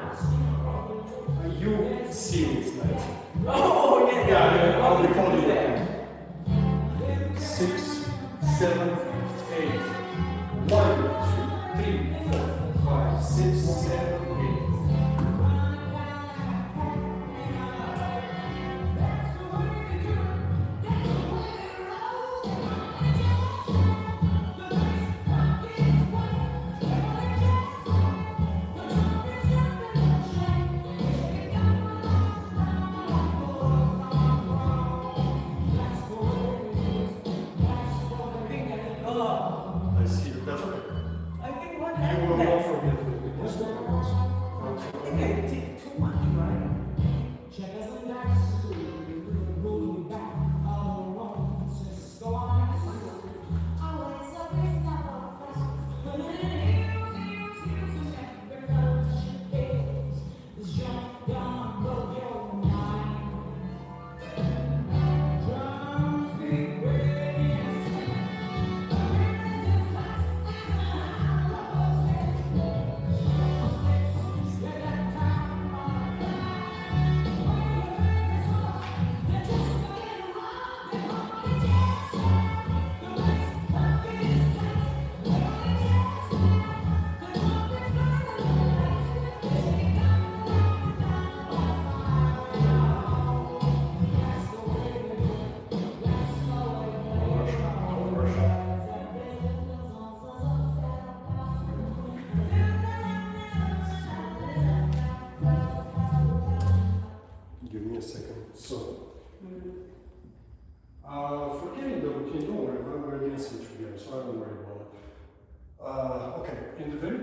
You see me tonight. Oh yeah. Yeah, I'll Okay, recall you there. that. 6, 7, 8. 1, 2, 3, 4, 5, 6, 7, 8. I see you. That's okay. I think what You will happened not next? forget what we did.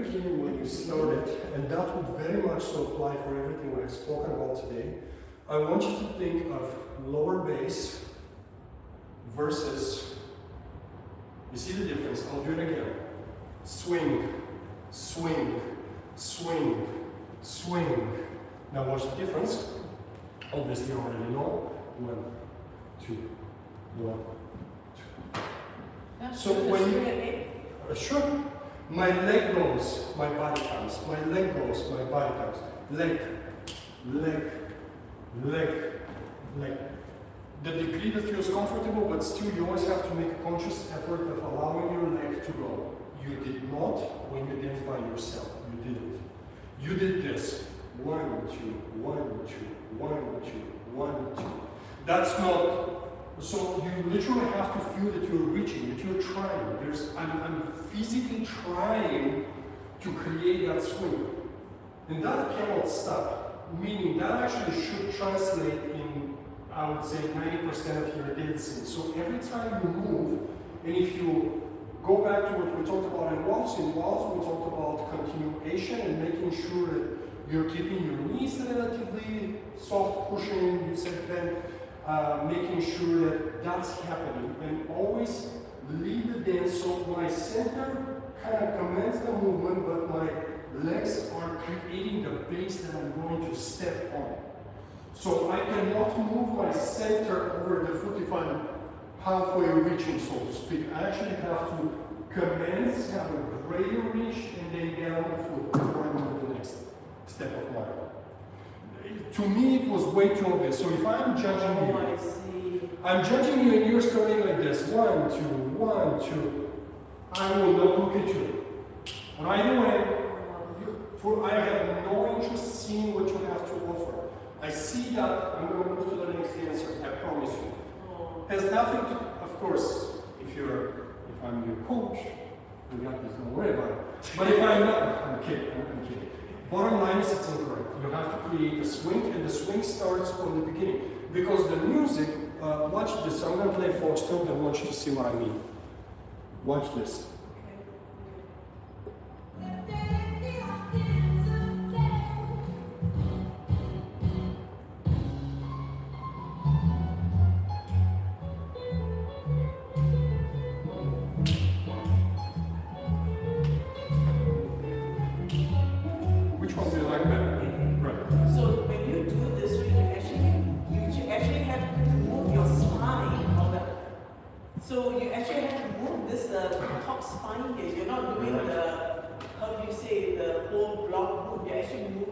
beginning when you started, and that would very much so apply for everything we've spoken about today, I want you to think of lower bass versus, you see the difference? I'll do it again. Swing, swing, swing, swing. Now watch the difference. Obviously you already know. 1, 2, 1, 2. That's So good. when Let's you- do it again. Sure. My leg goes, my body comes. My leg goes, my body comes. Leg, leg, leg, leg. The degree that feels comfortable, but still you always have to make a conscious effort of allowing your leg to go. You did not when you dance by yourself. You didn't. You did this. 1, 2, 1, 2, 1, 2, 1, 2. That's not. So you literally have to feel that you're reaching, that you're trying. I'm physically trying to create that swing. And that cannot stop. Meaning that actually should translate in, I would say, 90% of your dancing. So every time you move, and if you go back to what we talked about in waltz we talked about continuation and making sure that you're keeping your knees relatively soft, pushing, you said then, making sure that that's happening, and always lead the dance so my center kind of commands the movement, but my legs are creating the base that I'm going to step on. So I cannot move my center over the foot if I'm halfway reaching, so to speak. I actually have to commence, have a greater reach, and then get on the foot before I move to the next step of mine. To me, it was way too obvious. So if I'm judging Oh, you, I see. I'm judging you and you're starting like this. 1, 2, 1, 2. I will not look at you. Right away, I have no interest seeing what you have to offer. I see that, I'm going to move to the next answer, I promise you. Oh. Has nothing to, of course, if I'm your coach, you got this, don't worry about it. But if I'm not, I'm kidding. Bottom line is it's incorrect. You have to create a swing, and the swing starts from the beginning. Because the music, watch this, I'm going to play Foxtrot, I want you to see what I mean. Watch this. Which one do you like better? Right. So when you do this, you actually have to move your spine. So you actually have to move this top spine here. You're not doing the, how do you say, the whole block move. You actually move.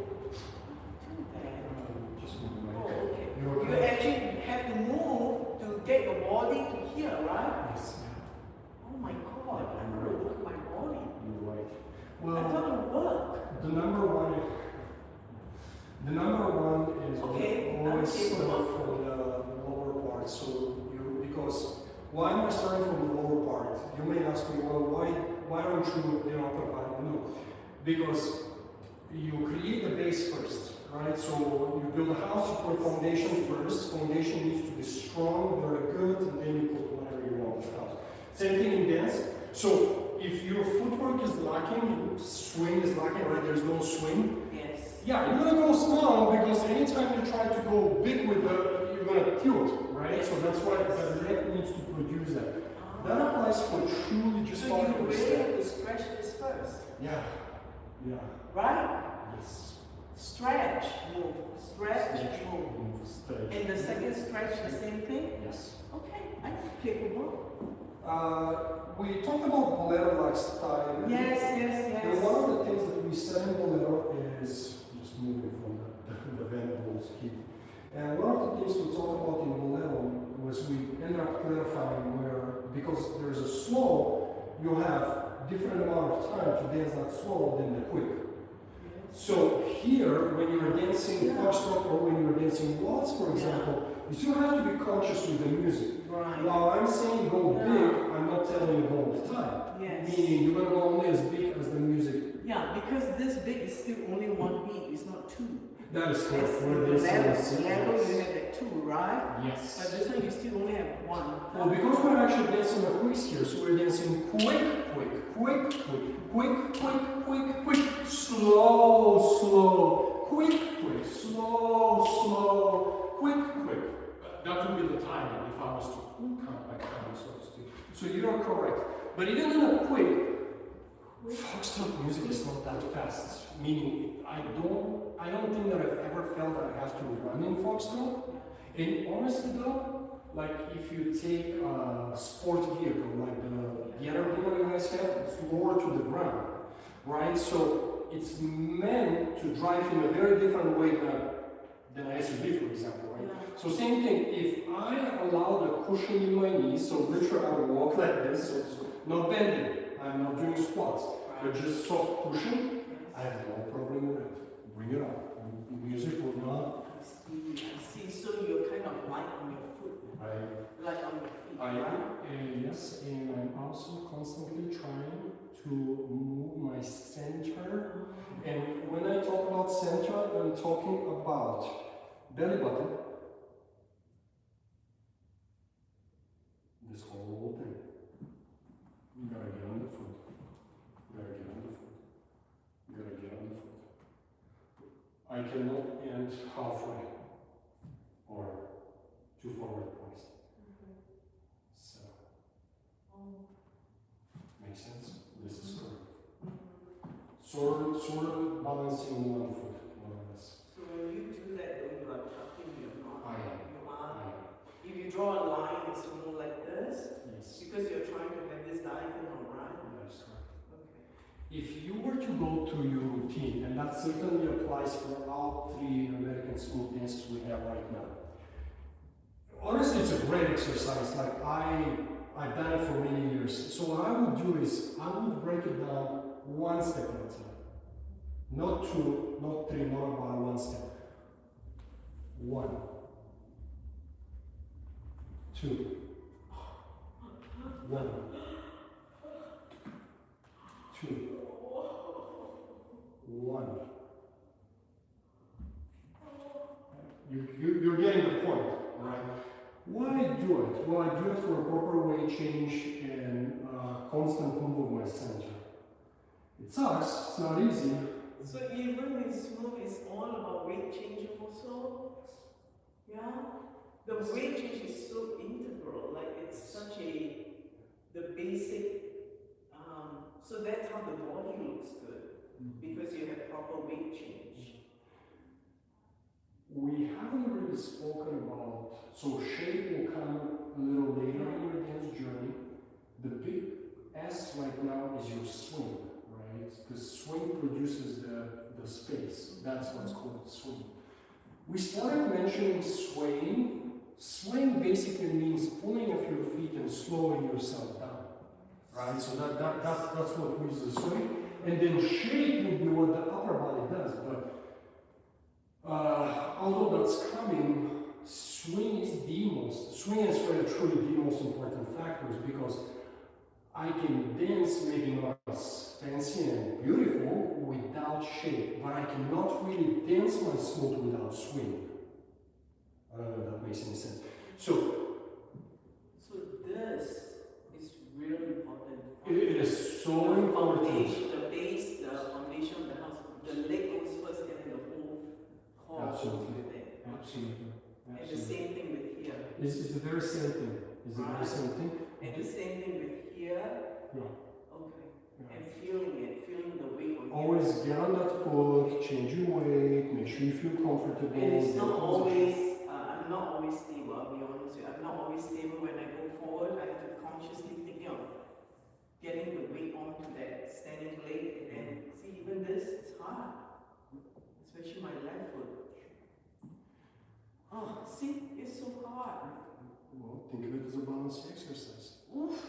Just move Oh, my okay. You're You actually have to move to get your body to here, right? Yes, Oh my God, I'm going to work my body. you're right. I Well, thought it worked. the number one is Okay, always okay, start well. from the lower part. So because why am I starting from the lower part? You may ask me, well, why don't you the upper part? No, because you create the base first, right? So you build a house, you put a foundation first. Foundation needs to be strong, very good, and then you put whatever you want in the house. Same thing in dance. So if your footwork is lacking, swing is lacking, right? There's no swing. Yes. Yeah, you're gonna go small because anytime you try to go big with you're gonna tilt, right? So that's why the leg needs to produce that. That applies for truly just So following you the really have step. to stretch this first, Yeah, yeah, right? yes. Stretch, move, stretch, move. Move, stretch. And the second stretch, the same thing? Yes. Okay, I'm capable. We talked about bolero-like style. Yes, yes, And yes. one of the things that we said in bolero is just moving from the Venables key. And one of the things we talked about in bolero was we ended up clarifying where, because there's a slow, you have different amount of time to dance that slow than the quick. So here, when you're dancing foxtrot or when you're dancing waltz, for example, you still have to be conscious with the music. Right. While I'm saying go big, I'm not telling you go all the time. Yes. Meaning you're gonna go only as big as the music. Yeah, because this big is still only one beat, it's not two. That is correct. Yes, Where the there's level, some level you sequence. have the two, right? But Yes. this one you still only have one. Well, because we're actually dancing a quiz here, so we're dancing quick, quick, quick, quick, quick, quick, quick, quick, slow, slow, quick, quick, slow, slow, quick, quick. That would be the timing if I was to count by count, so to speak. So you are correct. But even in a quick, foxtrot music is not that fast. Meaning, I don't think that I've ever felt that I have to run in foxtrot. And honestly though, like if you take a sport vehicle, like the other one you guys have, it's lower to the ground, right? So it's meant to drive in a very different way than an SUV, for example, right? Yeah. So same thing, if I allow the cushion in my knees, so literally I would walk like this, so it's not bending, I'm not doing squats, but just soft cushion, I have no problem with it. Bring it on. Music will not. I see. So you're kind of light on your foot, like on your feet, right? Yes, and I'm also constantly trying to move my center. And when I talk about center, I'm talking about belly button. This whole thing. You gotta get on the foot. You gotta get on the foot. You gotta get on the foot. I cannot end halfway or two forward points. So, makes sense? This is correct. Sort of balancing one foot, more or less. So when you do that, though, you are tucking your knot. I am. You are. I am. If you draw a line, it's more like this, Yes. because you're trying to have this diagonal, right? That is correct. Okay. If you were to go through your routine, and that certainly applies for all three American smooth dances we have right now. Honestly, it's a great exercise. Like I've done it for many years. So what I would do is I would break it down one step at a time. Not two, not three, not about one step. 1, 2, 1, 2, 1. You're getting the point, right? Why do it? Well, I do it for a proper weight change and constant move of my center. It sucks, it's not easy. So even in smooth, it's all about weight change also? Yeah? The weight change is so integral, like it's such the basic, so that's how the body looks good, because you have proper weight change. We haven't really spoken about, so shape will come a little later in your dance journey. The big S right now is your swing, right? The swing produces the space. That's what's called swing. We started mentioning swaying. Swing basically means pulling off your feet and slowing yourself down, right? So that's what we use the swing. And then shape would be what the upper body does, but although that's coming, swing is really truly the most important factors, because I can dance maybe not as fancy and beautiful without shape, but I cannot really dance my smooth without swing. I don't know if that makes any sense. So this is really important. it is so important. The base, the foundation of the house, the leg goes first and then the whole core goes Absolutely. with it. Absolutely. And the same thing with here. It's the very same thing. It's the very same thing. And the same thing with here. Yeah. Okay. Yeah. And feeling the weight on Always get on that foot, change your weight, make sure you feel comfortable. And it's not get always, I'm not always stable, I'll be honest with you. I'm not always stable when I go forward. I have to consciously think of getting the weight onto that standing leg. And then, see, even this is hard. Especially my left foot. Oh, see, it's so hard. Well, think of it as a balancing exercise. Oof.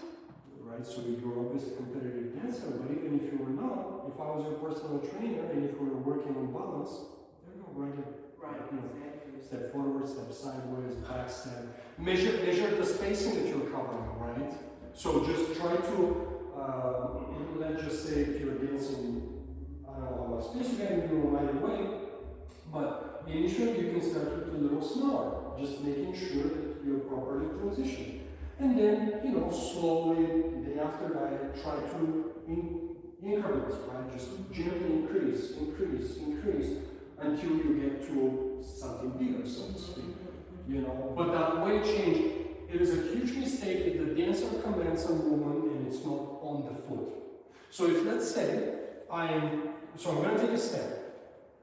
Right? So you're obviously a competitive dancer, but even if you were not, if I was your personal trainer and if we were working on balance, there you go, right in. Right, You know, exactly. step forward, step sideways, back step. Measure the spacing that you're covering, right? So just try to, let's just say if you're dancing, I don't know how much space you can do either way, but start with a little smaller, just making sure that you're properly positioned. And then, you know, slowly, day after day, try to increments, right? Just gently increase until you get to something bigger, so to speak. You know, but that weight change, it is a huge mistake if the dancer commences a movement and it's not on the foot. So if let's say I'm going to take a step.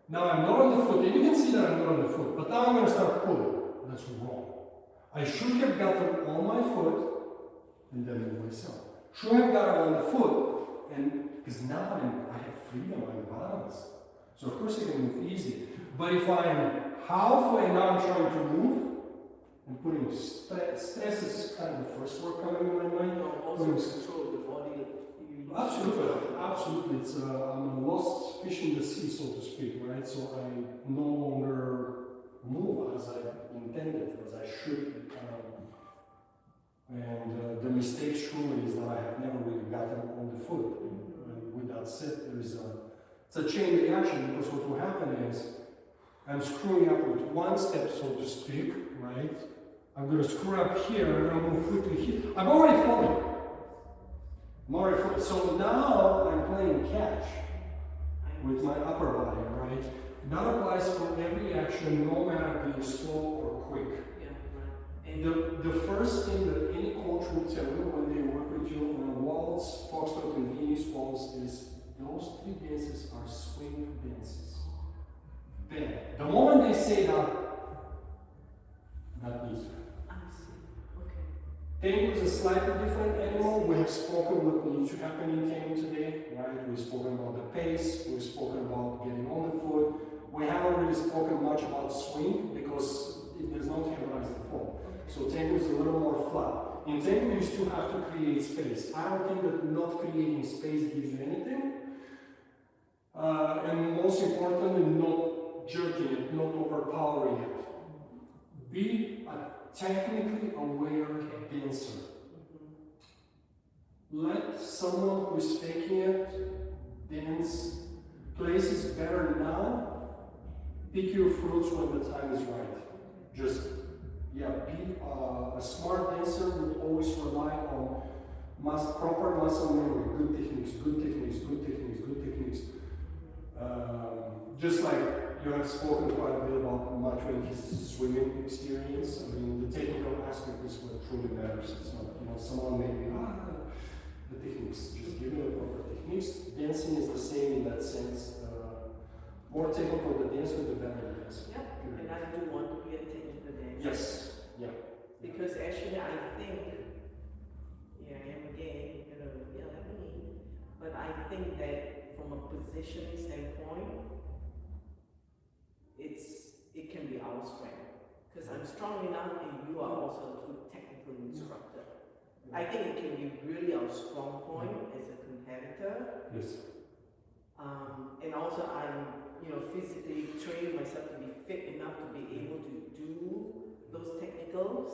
Now I'm not on the foot, and you can see that I'm not on the foot, but now I'm going to start pulling. That's wrong. I should have gotten on my foot and then move myself. Should have gotten on the foot, and because now I have freedom, I'm balanced. So of course I can move easy. But if I'm halfway and now I'm trying to move, and putting stress is kind of the first word coming in my mind. Also control the body. Absolutely. It's I'm a lost fish in the sea, so to speak, right? So I no longer move as I intended, as I should. And the mistake truly is that I have never really gotten on the foot. And with that said, it's a chain reaction, because what will happen is I'm screwing up with one step, so to speak, right? I'm going to screw up here, and I'm going to move quickly here. I'm already falling. So now I'm playing catch with my upper body, right? That applies for every action, no matter being slow or quick. Yeah, right. And the first thing that any coach will tell you when they work with you on a waltz, foxtrot, and Viennese waltz is those three dances are swing dances. Then, the moment they say that, that needs to. I see. Okay. Tango is a slightly different animal. We have spoken what needs to happen in tango today, right? We've spoken about the pace, we've spoken about getting on the foot. We haven't really spoken much about swing because there's no tango rise and fall. So tango is a little more flat. In tango, you still have to create space. I don't think that not creating space gives you anything. And most importantly, not jerking it, not overpowering it. Be a technically aware dancer. Let someone who is faking it dance places better now. Pick your fruits when the time is right. Just, be a smart dancer will always rely on proper muscle memory, good techniques. Just like you have spoken quite a bit about Macho and his swimming experience. I mean, the technical aspect is what truly matters. It's not, someone may be, the techniques. Just give me the proper techniques. Dancing is the same in that sense. More technical the dancer, the better the dancer. Yeah, and I do want to be a technical dancer. Yes, yeah. Because actually I think, I am again, yell at me, but I think that from a positioning standpoint, it can be our strength. Because I'm strong enough and you are also a good technical instructor. I think it can be really our strong point as a competitor. Yes. And also I'm, physically training myself to be fit enough to be able to do those technicals.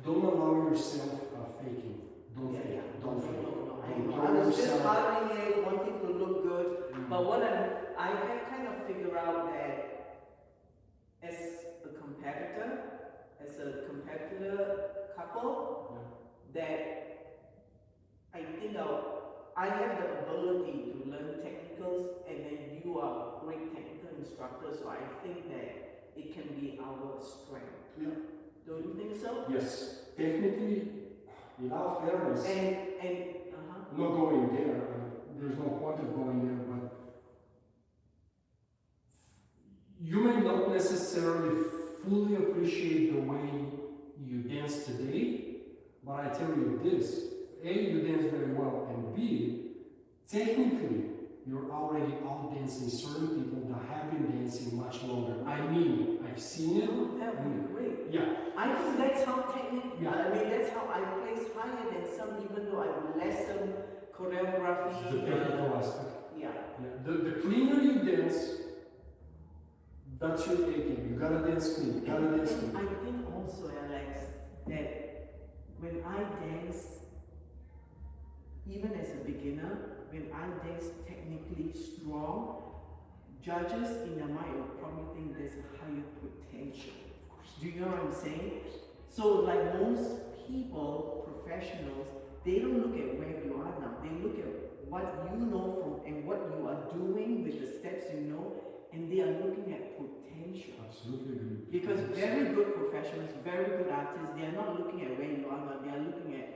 Don't allow yourself faking. Don't fake. Don't fake. I was just hardening it, wanting to look good. But what I have kind of figured out that as a competitor couple, that I think I have the ability to learn technicals, and then you are a great technical instructor, so I think that it can be our strength. Yeah. Don't you think so? Yes. Technically, in all fairness, not going there. There's no point of going there, but you may not necessarily fully appreciate the way you dance today, but I tell you this, A, you dance very well, and B, technically, you're already out dancing certain people that have been dancing much longer. I mean, I've seen it. That would be great. Yeah. I think that's how technique, Yeah. that's how I place higher than some, even though I lessen choreography. The technical aspect. Yeah. Yeah. The cleaner you dance, that's your A game. You gotta dance clean. You gotta dance clean. I think also, Alex, that when I dance, even as a beginner, when I dance technically strong, judges in their mind will probably think there's a higher potential. Do you know what I'm saying? So like most people, professionals, they don't look at where you are now. They look at what you know from and what you are doing with the steps you know, and they are looking at potential. Absolutely agree. Because very good professionals, very good artists, they are not looking at where you are now, they are looking at,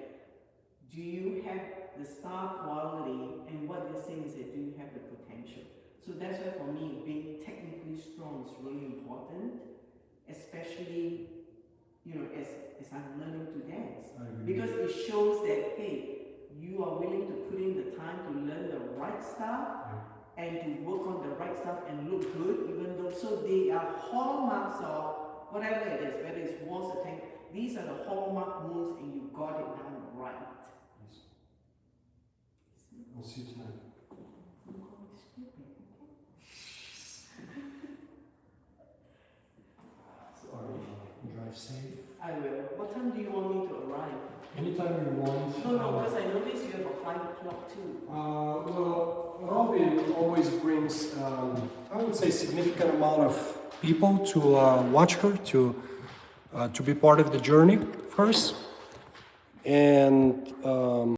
do you have the star quality, and what they're saying is that do you have the potential? So that's why for me, being technically strong is really important, especially, you know, as I'm learning to dance. I agree. Because it shows that, hey, you are willing to put in the time to learn the right stuff, Yeah. and to work on the right stuff and look good, even though, so they are hallmarks of whatever it is, whether it's waltz or tango, these are the hallmark moves and you got it done right. Yes. We'll see you tonight. Don't call me stupid, Sorry. Drive safe. I will. What time do you want me to arrive? Anytime you want. No, because I noticed you have a 5 o'clock too. Well, Robbie always brings, I would say, significant amount of people to watch her, to be part of the journey first. And